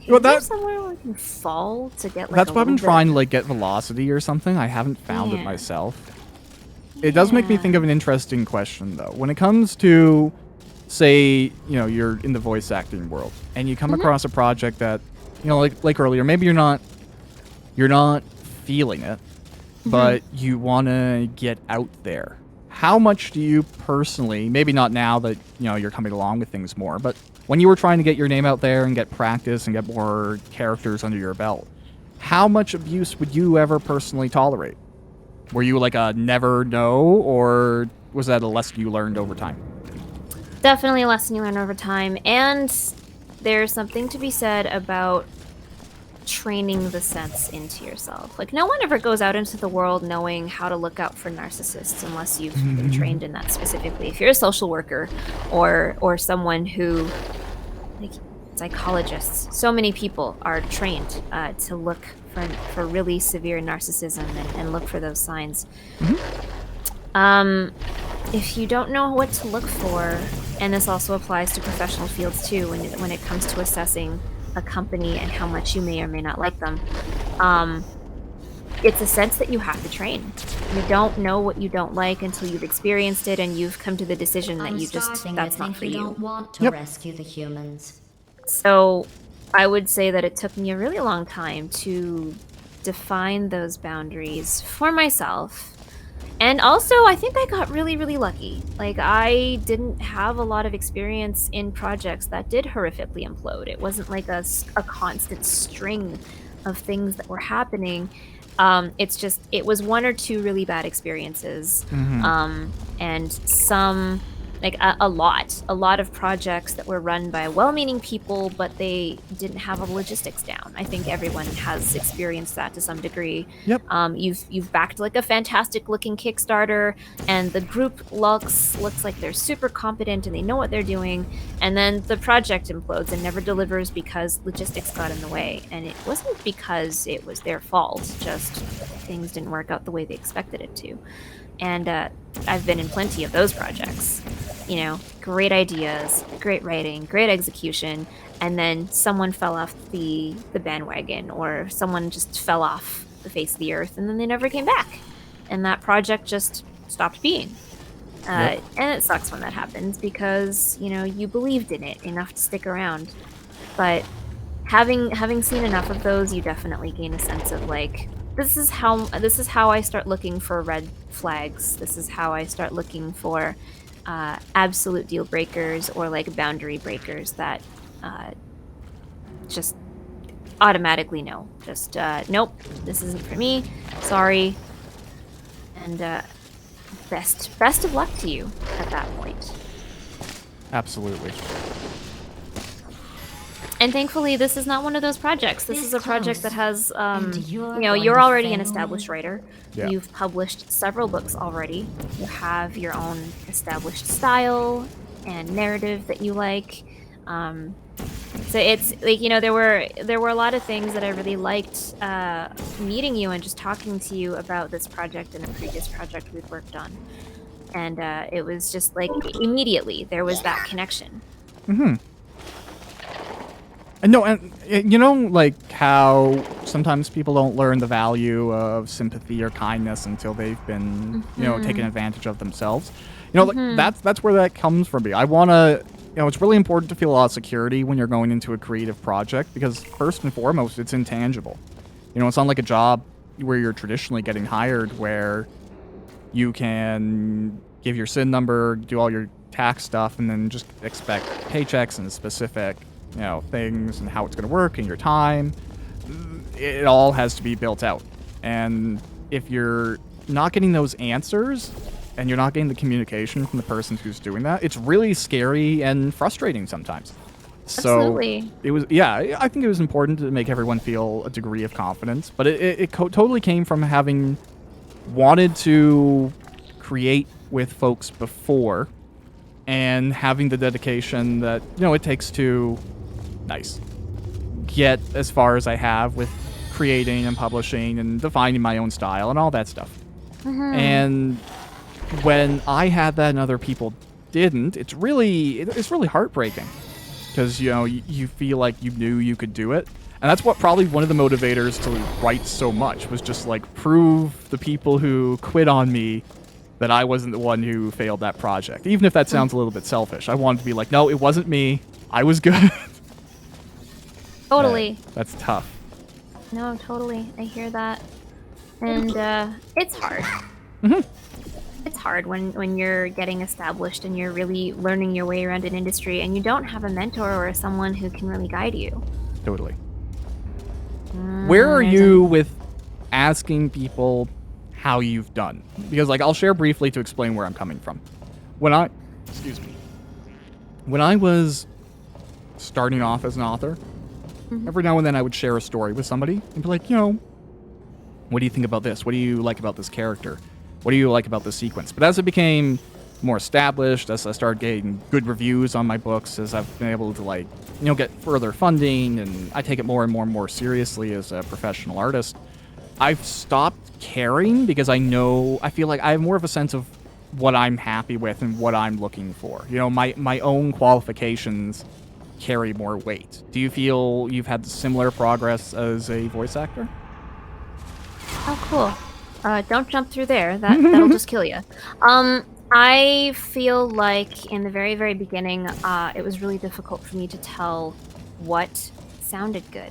Well, Is there somewhere where we can fall to get, like, that's a why I've been little bit- trying to, like, get velocity or something. I haven't found it myself. It does make me think of an interesting question, though. When it comes to, say, you're in the voice acting world, and you come across a project that, like earlier, maybe you're not feeling it, but you want to get out there. How much do you personally, maybe not now that, you're coming along with things more, but when you were trying to get your name out there and get practice and get more characters under your belt, how much abuse would you ever personally tolerate? Were you like a never know, or was that a lesson you learned over time? Definitely a lesson you learn over time. And there's something to be said about training the sense into yourself. Like, no one ever goes out into the world knowing how to look out for narcissists unless you've been trained in that specifically. If you're a social worker or someone who, like, psychologists, so many people are trained to look for really severe narcissism and look for those signs. If you don't know what to look for, and this also applies to professional fields too, when it comes to assessing a company and how much you may or may not like them, it's a sense that you have to train. You don't know what you don't like until you've experienced it and you've come to the decision that that's not for you. Don't want to rescue the humans. So I would say that it took me a really long time to define those boundaries for myself. And also, I think I got really, really lucky. Like, I didn't have a lot of experience in projects that did horrifically implode. It wasn't like a constant string of things that were happening. It's just, it was one or two really bad experiences. And some, like, a lot of projects that were run by well-meaning people, but they didn't have the logistics down. I think everyone has experienced that to some degree. Yep. You've backed, like, a fantastic-looking Kickstarter, and the group looks like they're super competent and they know what they're doing, and then the project implodes and never delivers because logistics got in the way. And it wasn't because it was their fault, just things didn't work out the way they expected it to. And I've been in plenty of those projects. Great ideas, great writing, great execution, and then someone fell off the bandwagon, or someone just fell off the face of the earth, and then they never came back. And that project just stopped being. And it sucks when that happens because, you believed in it enough to stick around. But having seen enough of those, you definitely gain a sense of, like, this is how I start looking for red flags. This is how I start looking for absolute deal breakers, or, like, boundary breakers that just automatically no. Just nope, this isn't for me. Sorry. And best of luck to you at that point. Absolutely. And thankfully, this is not one of those projects. This is a project that has, you're already an established writer. Yeah. You've published several books already. You have your own established style and narrative that you like. So it's like, there were a lot of things that I really liked meeting you and just talking to you about this project and a previous project we've worked on. And it was just like immediately there was that connection. Mm-hmm. And no, and like how sometimes people don't learn the value of sympathy or kindness until they've been, taken advantage of themselves. Like that's where that comes from me. I want to, it's really important to feel a lot of security when you're going into a creative project because first and foremost, it's intangible. It's not like a job where you're traditionally getting hired where you can give your SIN number, do all your tax stuff, and then just expect paychecks and specific things and how it's going to work and your time. It all has to be built out. And if you're not getting those answers and you're not getting the communication from the person who's doing that, it's really scary and frustrating sometimes. Absolutely. So it was, I think it was important to make everyone feel a degree of confidence, but it totally came from having wanted to create with folks before and having the dedication that, it takes to get as far as I have with creating and publishing and defining my own style and all that stuff. Mm-hmm. And when I had that and other people didn't, it's really heartbreaking because, you feel like you knew you could do it. And that's what probably one of the motivators to write so much was just like prove the people who quit on me that I wasn't the one who failed that project. Even if that sounds a little bit selfish. I wanted to be like, no, it wasn't me. I was good. Totally. That's tough. No, totally. I hear that. And it's hard. Mm-hmm. It's hard when you're getting established and you're really learning your way around an industry and you don't have a mentor or someone who can really guide you. Totally. Where are you with asking people how you've done? Because I'll share briefly to explain where I'm coming from. When I was starting off as an author, every now and then I would share a story with somebody and be like, what do you think about this? What do you like about this character? What do you like about this sequence? But as it became more established, as I started getting good reviews on my books, as I've been able to get further funding and I take it more and more and more seriously as a professional artist, I've stopped caring because I feel like I have more of a sense of what I'm happy with and what I'm looking for. My own qualifications carry more weight. Do you feel you've had similar progress as a voice actor? Oh, cool. Don't jump through there. That'll just kill you. I feel like in the very, very beginning, it was really difficult for me to tell what sounded good.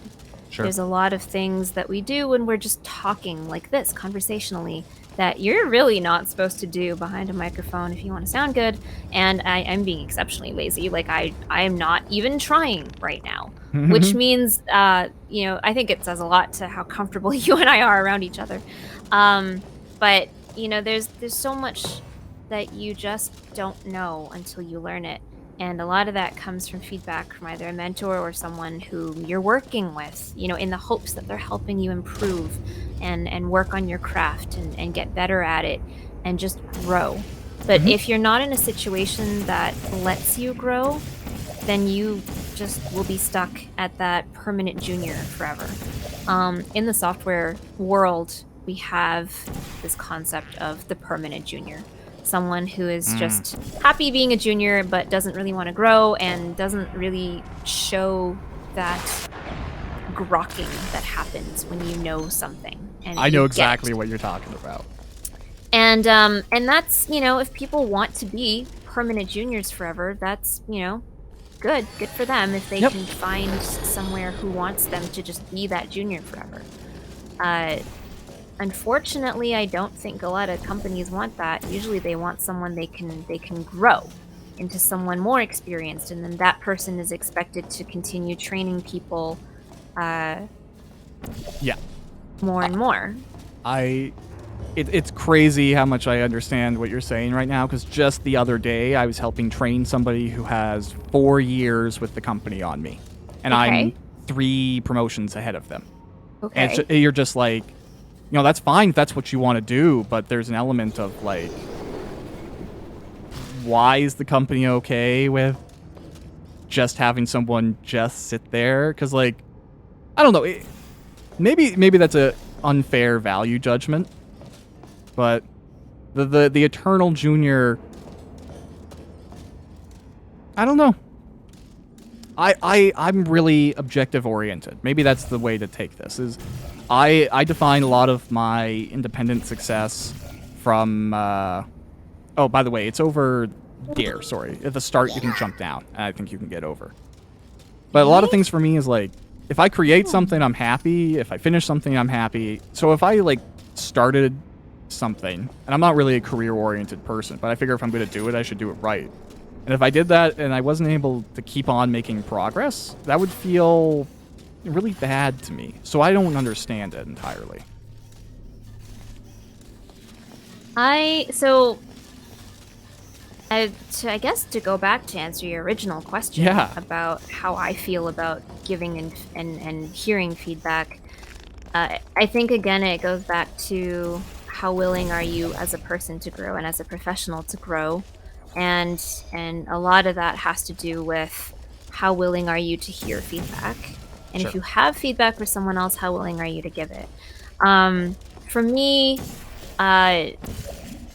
Sure. There's a lot of things that we do when we're just talking like this, conversationally, that you're really not supposed to do behind a microphone if you want to sound good. And I'm being exceptionally lazy. I am not even trying right now, which means, I think it says a lot to how comfortable you and I are around each other. But there's so much that you just don't know until you learn it. And a lot of that comes from feedback from either a mentor or someone who you're working with, in the hopes that they're helping you improve and work on your craft and get better at it and just grow. But if you're not in a situation that lets you grow, then you just will be stuck at that permanent junior forever. In the software world, we have this concept of the permanent junior. Someone who is just happy being a junior but doesn't really want to grow and doesn't really show that grokking that happens when you know something. And I know exactly what you're talking about. And that's, if people want to be permanent juniors forever, that's, good for them if they can find somewhere who wants them to just be that junior forever. Unfortunately, I don't think a lot of companies want that. Usually they want someone they can grow into someone more experienced, and then that person is expected to continue training people more and more. It's crazy how much I understand what you're saying right now, because just the other day I was helping train somebody who has 4 years with the company on me, and I'm 3 promotions ahead of them. Okay. And you're just like, that's fine if that's what you want to do, but there's an element of why is the company okay with just having someone just sit there, because like, I don't know, maybe that's a unfair value judgment, but the Eternal Junior, I don't know. I'm really objective oriented. Maybe that's the way to take this. Is I define a lot of my independent success from. Oh, by the way, it's over there. Sorry, at the start you can jump down, and I think you can get over. But a lot of things for me is like, if I create something, I'm happy. If I finish something, I'm happy. So if I like started something, and I'm not really a career oriented person, but I figure if I'm going to do it, I should do it right. And if I did that and I wasn't able to keep on making progress, that would feel really bad to me. So I don't understand it entirely. I guess to go back to answer your original question about how I feel about giving and hearing feedback, I think again it goes back to how willing are you as a person to grow and as a professional to grow. And a lot of that has to do with how willing are you to hear feedback. And if you have feedback for someone else, how willing are you to give it? For me, I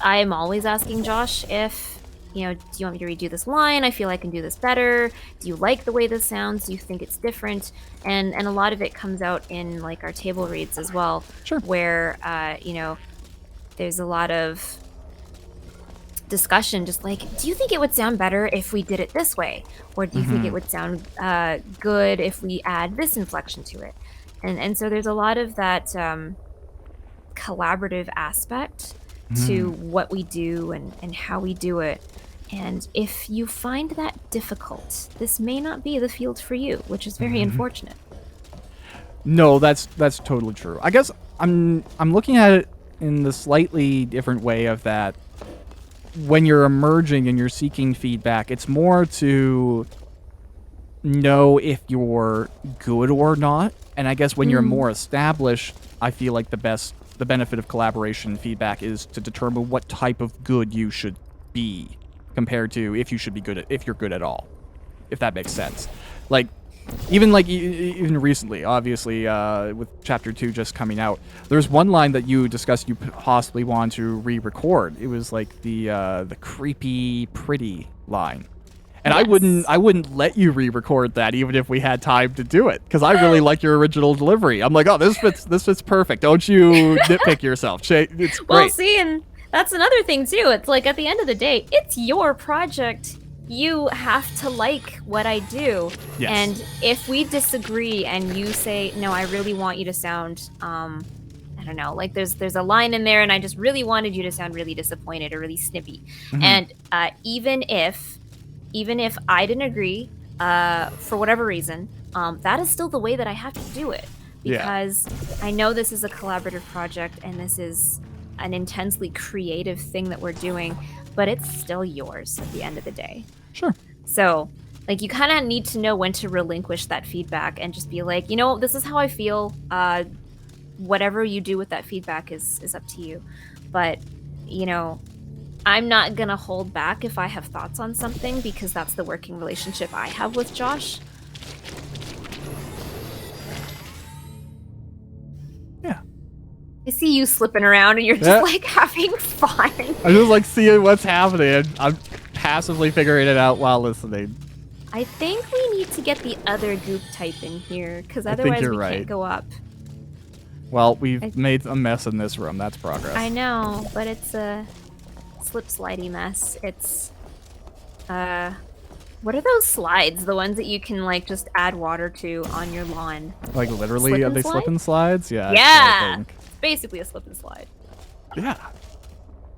am always asking Josh if, do you want me to redo this line? I feel I can do this better. Do you like the way this sounds? Do you think it's different? And a lot of it comes out in like our table reads as well. Sure. Where, there's a lot of discussion, just like, do you think it would sound better if we did it this way, or do you think it would sound good if we add this inflection to it? And so there's a lot of that collaborative aspect to what we do and how we do it. And if you find that difficult, this may not be the field for you, which is very unfortunate. No, that's totally true. I guess I'm looking at it in the slightly different way of that. When you're emerging and you're seeking feedback, it's more to know if you're good or not. And I guess when you're more established, I feel like the benefit of collaboration feedback is to determine what type of good you should be compared to if you should be good if you're good at all. If that makes sense. Like, even recently, obviously, with Chapter 2 just coming out, there's one line that you discussed you possibly want to re-record. It was like the creepy, pretty line. And yes. I wouldn't let you re-record that even if we had time to do it, because I really like your original delivery. I'm like, oh, this fits perfect. Don't you nitpick yourself. It's great. Well, see, and that's another thing, too. It's like, at the end of the day, it's your project. You have to like what I do. Yes. And if we disagree and you say, no, I really want you to sound, I don't know, like there's a line in there and I just really wanted you to sound really disappointed or really snippy. And even if I didn't agree, for whatever reason, that is still the way that I have to do it. Because I know this is a collaborative project and this is an intensely creative thing that we're doing, but it's still yours at the end of the day. Sure. So, like, you kind of need to know when to relinquish that feedback and just be like, this is how I feel. Whatever you do with that feedback is up to you. But, I'm not going to hold back if I have thoughts on something, because that's the working relationship I have with Josh. Yeah. I see you slipping around and you're just like having fun. I'm just like seeing what's happening. I'm passively figuring it out while listening. I think we need to get the other goop type in here, because otherwise we can't go up. Well, we've made a mess in this room. That's progress. I know, but it's a slip-slidey mess. It's, what are those slides? The ones that you can, like, just add water to on your lawn. Like, literally, are they slip-and slides? Yeah. Yeah! It's basically a slip and slide. Yeah.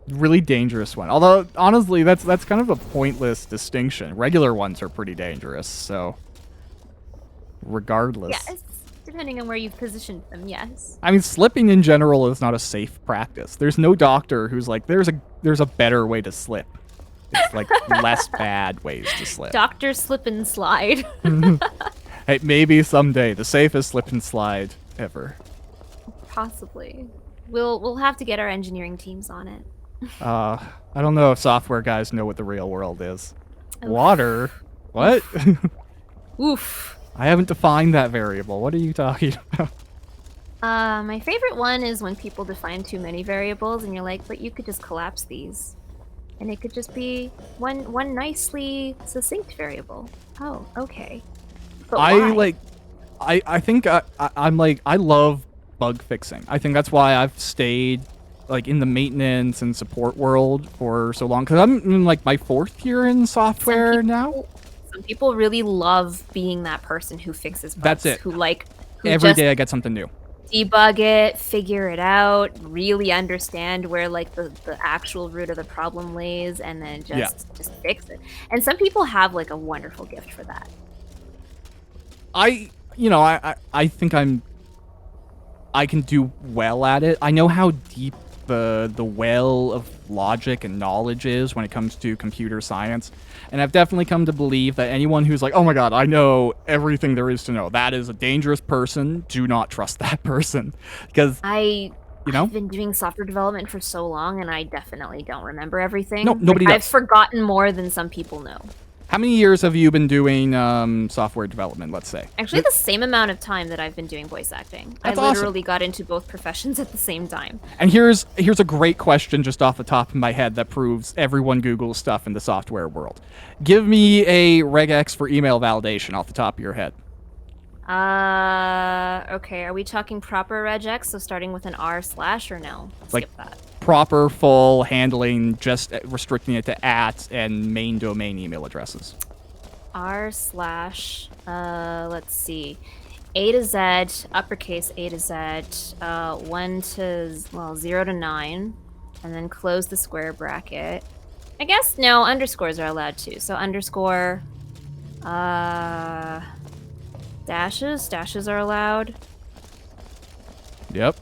Really dangerous one. Although, honestly, that's kind of a pointless distinction. Regular ones are pretty dangerous, so regardless. Yes, depending on where you've positioned them, yes. I mean, slipping in general is not a safe practice. There's no doctor who's like, there's a better way to slip. It's like less bad ways to slip. Dr. Slip and Slide. Hey, maybe someday the safest slip and slide ever. Possibly. We'll have to get our engineering teams on it. I don't know if software guys know what the real world is. Water? What? Oof. I haven't defined that variable. What are you talking about? My favorite one is when people define too many variables and you're like, but you could just collapse these. And it could just be one nicely succinct variable. Oh, okay. But why? I think I'm like, I love bug fixing. I think that's why I've stayed like in the maintenance and support world for so long. Because I'm in like my 4th year in software now. Some people really love being that person who fixes bugs. That's it. Who Every day I get something new. Debug it, figure it out, really understand where like the actual root of the problem lays, and then just fix it. And some people have like a wonderful gift for that. I think I can do well at it. I know how deep the well of logic and knowledge is when it comes to computer science. And I've definitely come to believe that anyone who's like, oh my god, I know everything there is to know, that is a dangerous person. Do not trust that person. Because I've been doing software development for so long, and I definitely don't remember everything. No, nobody does. I've forgotten more than some people know. How many years have you been doing software development, let's say? Actually, the same amount of time that I've been doing voice acting. That's I literally got into both professions at the same time. And here's a great question just off the top of my head that proves everyone Googles stuff in the software world. Give me a regex for email validation off the top of your head. Okay. Are we talking proper regex, so starting with an r/ or no? Like, skip that. Proper, full handling, just restricting it to @ and main domain email addresses. r/, let's see. A to Z, uppercase A to Z, 0 to 9, and then close the square bracket. I guess, no, underscores are allowed too. So underscore, dashes are allowed. Yep.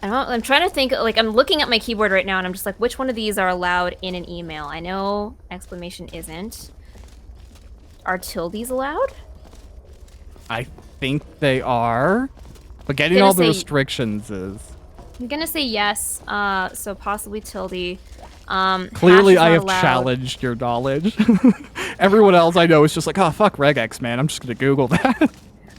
I'm trying to think, like, I'm looking at my keyboard right now, and I'm just like, which one of these are allowed in an email? I know exclamation isn't. Are tildes allowed? I think they are. But getting all the restrictions is... I'm gonna say yes, so possibly tilde. Clearly I have challenged your knowledge. Everyone else I know is just like, oh, fuck regex, man. I'm just gonna Google that.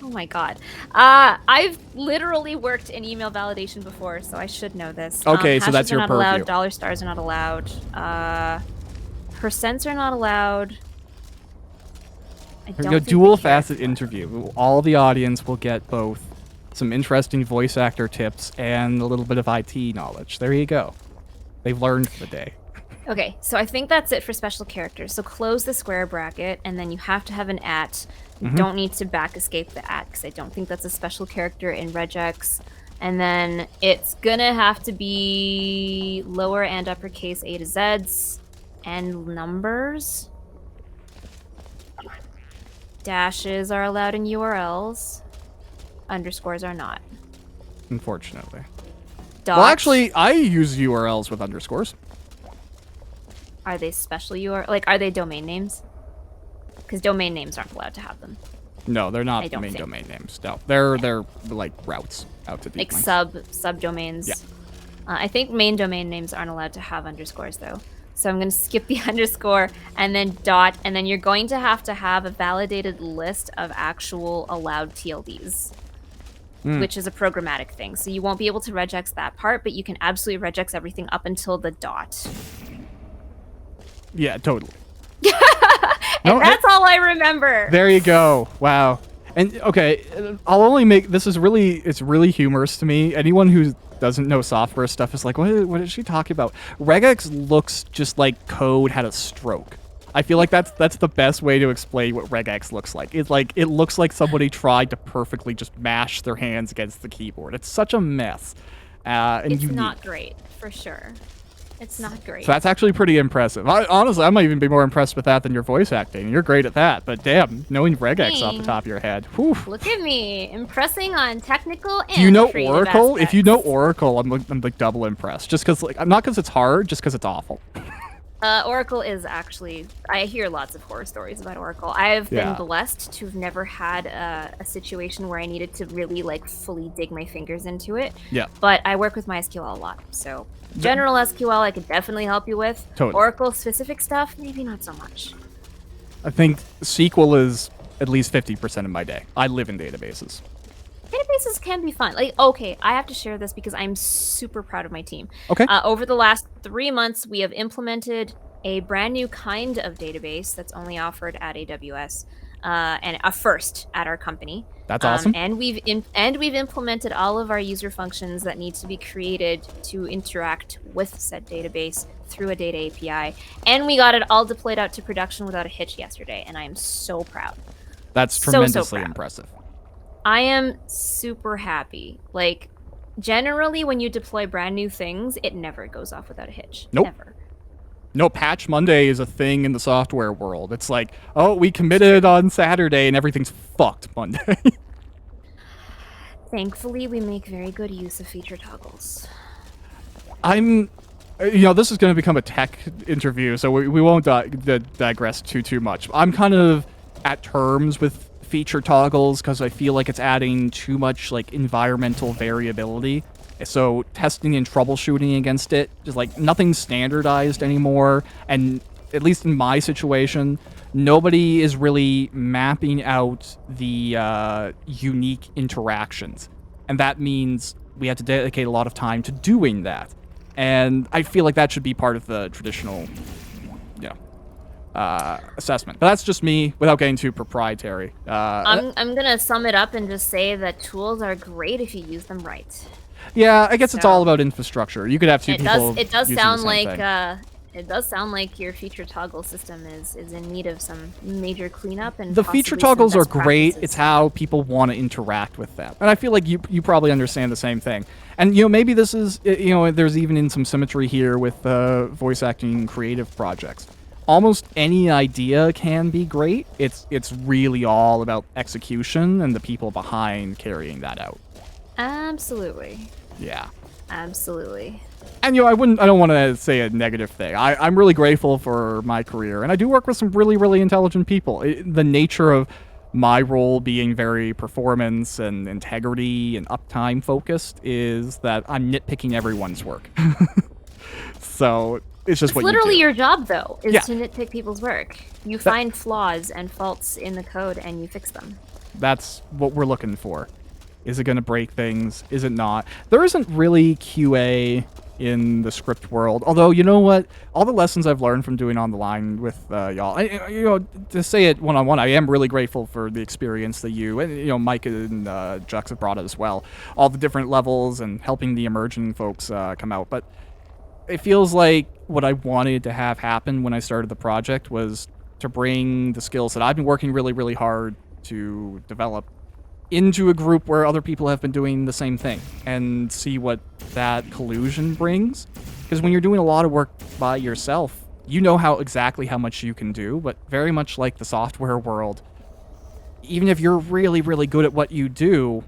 Oh my god. I've literally worked in email validation before, so I should know this. Okay, so that's your purview. Hashes are not allowed, $stars are not allowed, percents are not allowed. I don't think dual facet interview. All the audience will get both some interesting voice actor tips and a little bit of IT knowledge. There you go. They've learned for the day. Okay, so I think that's it for special characters. So close the square bracket, and then you have to have an @ You don't need to back escape the @ because I don't think that's a special character in regex. And then it's gonna have to be lower and uppercase A to Zs and numbers. Dashes are allowed in URLs. Underscores are not. Unfortunately. Dots. Well, actually, I use URLs with underscores. Are they special URL? Like, are they domain names? Because domain names aren't allowed to have them. No, they're not main domain names. No, they're like routes out to like links. subdomains. Yeah. I think main domain names aren't allowed to have underscores though. So I'm going to skip the underscore and then dot, and then you're going to have a validated list of actual allowed TLDs, which is a programmatic thing. So you won't be able to regex that part, but you can absolutely regex everything up until the dot. Yeah, totally. And that's all I remember. There you go. Wow. And okay, I'll only make this is it's really humorous to me. Anyone who doesn't know software stuff is like, what is she talking about? Regex looks just like code had a stroke. I feel like that's the best way to explain what regex looks like. It looks like somebody tried to perfectly just mash their hands against the keyboard. It's such a mess. And it's not great, for sure. It's not great. So that's actually pretty impressive. Honestly, I might even be more impressed with that than your voice acting. You're great at that, but damn, knowing regex off the top of your head. Whew. Look at me, impressing on technical and Do you know creative Oracle? aspects. If you know Oracle, I'm like double impressed. Just because, like, not because it's hard, just because it's awful. Oracle is actually, I hear lots of horror stories about Oracle. I've been blessed to have never had a situation where I needed to really like fully dig my fingers into it. Yeah. But I work with MySQL a lot, so general SQL I could definitely help you with. Totally. Oracle specific stuff, maybe not so much. I think SQL is at least 50% of my day. I live in databases. Databases can be fun. Like, okay, I have to share this because I'm super proud of my team. Okay. Over the last 3 months, we have implemented a brand new kind of database that's only offered at AWS, and a first at our company. That's awesome. And we've implemented all of our user functions that need to be created to interact with said database through a data API. And we got it all deployed out to production without a hitch yesterday, and I am so proud. That's tremendously impressive. I am super happy. Like, generally, when you deploy brand new things, it never goes off without a hitch. Nope. Never. No, Patch Monday is a thing in the software world. It's like, oh, we committed on Saturday and everything's fucked Monday. Thankfully, we make very good use of feature toggles. This is going to become a tech interview, so we won't digress too much. I'm kind of at terms with feature toggles because I feel like it's adding too much like environmental variability. So testing and troubleshooting against it, just like nothing's standardized anymore. And at least in my situation, nobody is really mapping out the unique interactions. And that means we have to dedicate a lot of time to doing that. And I feel like that should be part of the traditional, assessment. But that's just me without getting too proprietary. I'm gonna sum it up and just say that tools are great if you use them right. Yeah, I guess it's all about infrastructure. You could have two people. It does using sound the same like thing. it does sound like your feature toggle system is in need of some major cleanup and the feature possibly some toggles are best great. practices. It's how people want to interact with them, and I feel like you probably understand the same thing. And maybe this is there's even in some symmetry here with voice acting creative projects. Almost any idea can be great. It's really all about execution and the people behind carrying that out. Absolutely. Yeah. Absolutely. And I don't want to say a negative thing. I'm really grateful for my career, and I do work with some really, really intelligent people. The nature of my role being very performance and integrity and uptime focused is that I'm nitpicking everyone's work. So it's just what you do. It's literally your job, though, is Yeah. to nitpick people's work. You find flaws and faults in the code, and you fix them. That's what we're looking for. Is it going to break things? Is it not? There isn't really QA in the script world. Although, you know what? All the lessons I've learned from doing On the Line with y'all, to say it one-on-one, I am really grateful for the experience that you and, Mike and Jux have brought as well. All the different levels and helping the emerging folks come out. But it feels like what I wanted to have happen when I started the project was to bring the skills that I've been working really, really hard to develop into a group where other people have been doing the same thing and see what that collusion brings. Because when you're doing a lot of work by yourself, you know exactly how much you can do, but very much like the software world, even if you're really, really good at what you do,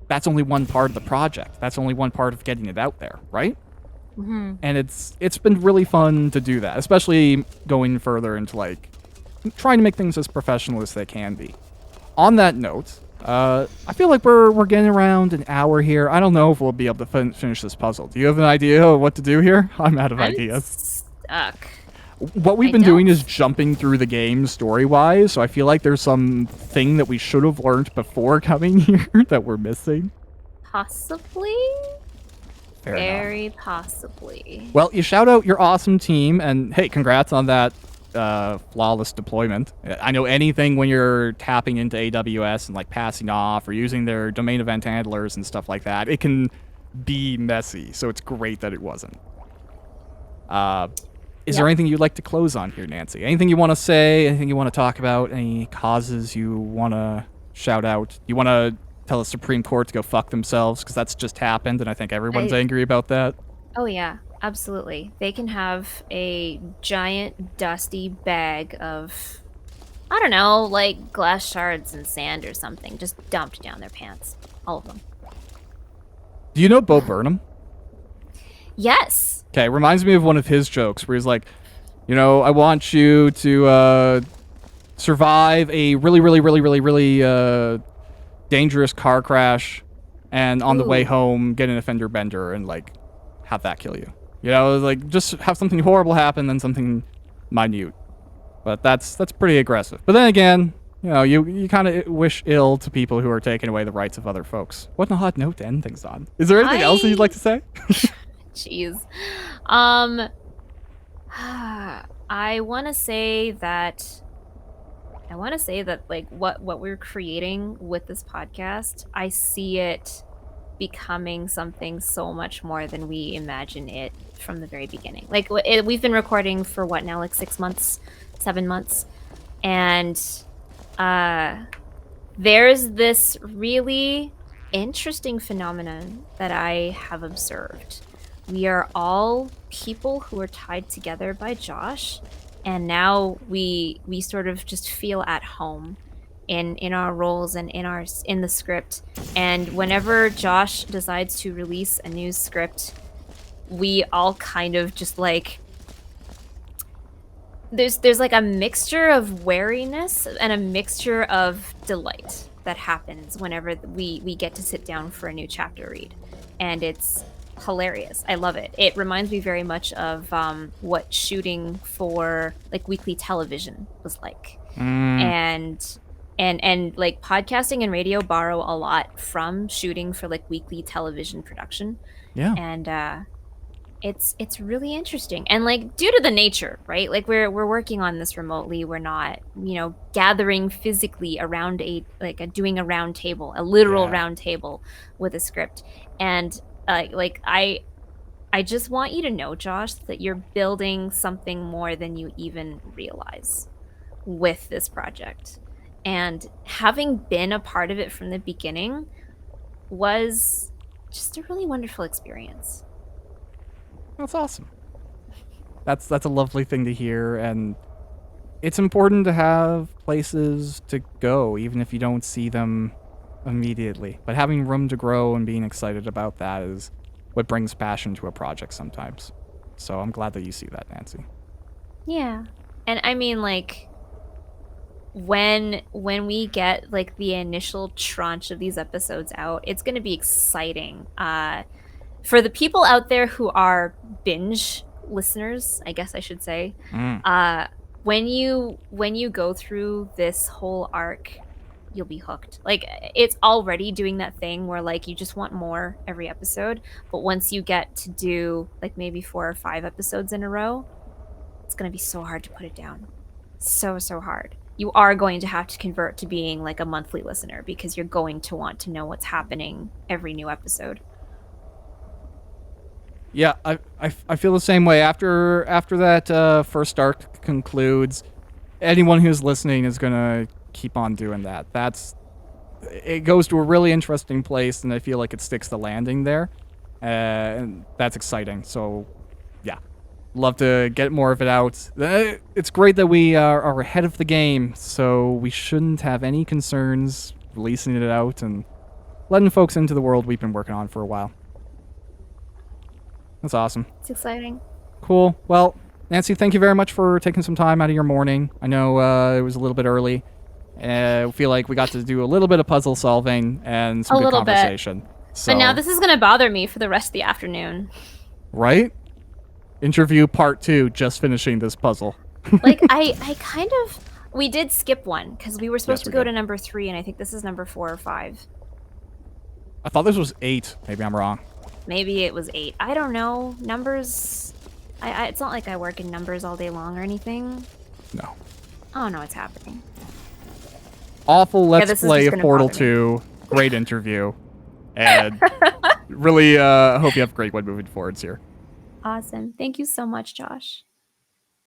that's only one part of the project. That's only one part of getting it out there, right? Mm-hmm. And it's been really fun to do that, especially going further into like trying to make things as professional as they can be. On that note, I feel like we're getting around an hour here. I don't know if we'll be able to finish this puzzle. Do you have an idea of what to do here? I'm out of ideas. Stuck. What we've been doing is jumping through the game story-wise, so I feel like there's some thing that we should have learned before coming here that we're missing. Possibly? Fair enough. Very possibly. Well, you shout out your awesome team, and hey, congrats on that flawless deployment. I know anything when you're tapping into AWS and like passing off or using their domain event handlers and stuff like that, it can be messy, so it's great that it wasn't. Is there anything you'd like to close on here, Nancy? Anything you want to say? Anything you want to talk about? Any causes you want to shout out? You want to tell the Supreme Court to go fuck themselves? Because that's just happened, and I think everyone's angry about that. Oh, yeah. Absolutely. They can have a giant dusty bag of, I don't know, like glass shards and sand or something just dumped down their pants. All of them. Do you know Bo Burnham? Yes. Okay, reminds me of one of his jokes where he's like, I want you to survive a really, really, really, really, really dangerous car crash and on the way home get an offender bender and like have that kill you. Like just have something horrible happen, then something minute. But that's pretty aggressive. But then again, You know, you kind of wish ill to people who are taking away the rights of other folks. What a hot note to end things on. Is there anything else that you'd like to say? Jeez. I want to say that like what we're creating with this podcast, I see it becoming something so much more than we imagine it from the very beginning. Like we've been recording for what now, like 6 months, 7 months, and there's this really interesting phenomenon that I have observed. We are all people who are tied together by Josh, and now we sort of just feel at home in our roles and in the script. And whenever Josh decides to release a new script, we all kind of just like there's like a mixture of wariness and a mixture of delight that happens whenever we get to sit down for a new chapter read, and it's hilarious. I love it. It reminds me very much of what shooting for like weekly television was like. And like podcasting and radio borrow a lot from shooting for like weekly television production. Yeah. And it's really interesting. And like due to the nature, right? Like we're working on this remotely. We're not, gathering physically around doing a round table, a literal round table with a script. And I just want you to know, Josh, that you're building something more than you even realize with this project. And having been a part of it from the beginning was just a really wonderful experience. That's awesome. That's a lovely thing to hear, and it's important to have places to go, even if you don't see them immediately. But having room to grow and being excited about that is what brings passion to a project sometimes. So I'm glad that you see that, Nancy. Yeah. And I mean, like, when we get like the initial tranche of these episodes out, it's going to be exciting. For the people out there who are binge listeners, I guess I should say, when you go through this whole arc, you'll be hooked. Like, it's already doing that thing where like you just want more every episode, but once you get to do like maybe 4 or 5 episodes in a row, it's going to be so hard to put it down. So hard. You are going to have to convert to being like a monthly listener because you're going to want to know what's happening every new episode. Yeah, I feel the same way. After that first arc concludes, anyone who's listening is gonna keep on doing that. It goes to a really interesting place, and I feel like it sticks the landing there, and that's exciting. So, yeah, love to get more of it out. It's great that we are ahead of the game, so we shouldn't have any concerns releasing it out and letting folks into the world we've been working on for a while. That's awesome. It's exciting. Cool. Well, Nancy, thank you very much for taking some time out of your morning. I know it was a little bit early. I feel like we got to do a little bit of puzzle solving and some good conversation. So, but now this is going to bother me for the rest of the afternoon. Right? Interview part 2, just finishing this puzzle. Like, I kind of... We did skip one, because we were supposed to go to number 3, and I think this is number 4 or 5. I thought this was 8. Maybe I'm wrong. Maybe it was 8. I don't know. Numbers... it's not like I work in numbers all day long or anything. No. I don't know what's happening. Awful Let's Play of Portal 2. Great interview. And really hope you have a great one moving forwards here. Awesome. Thank you so much, Josh.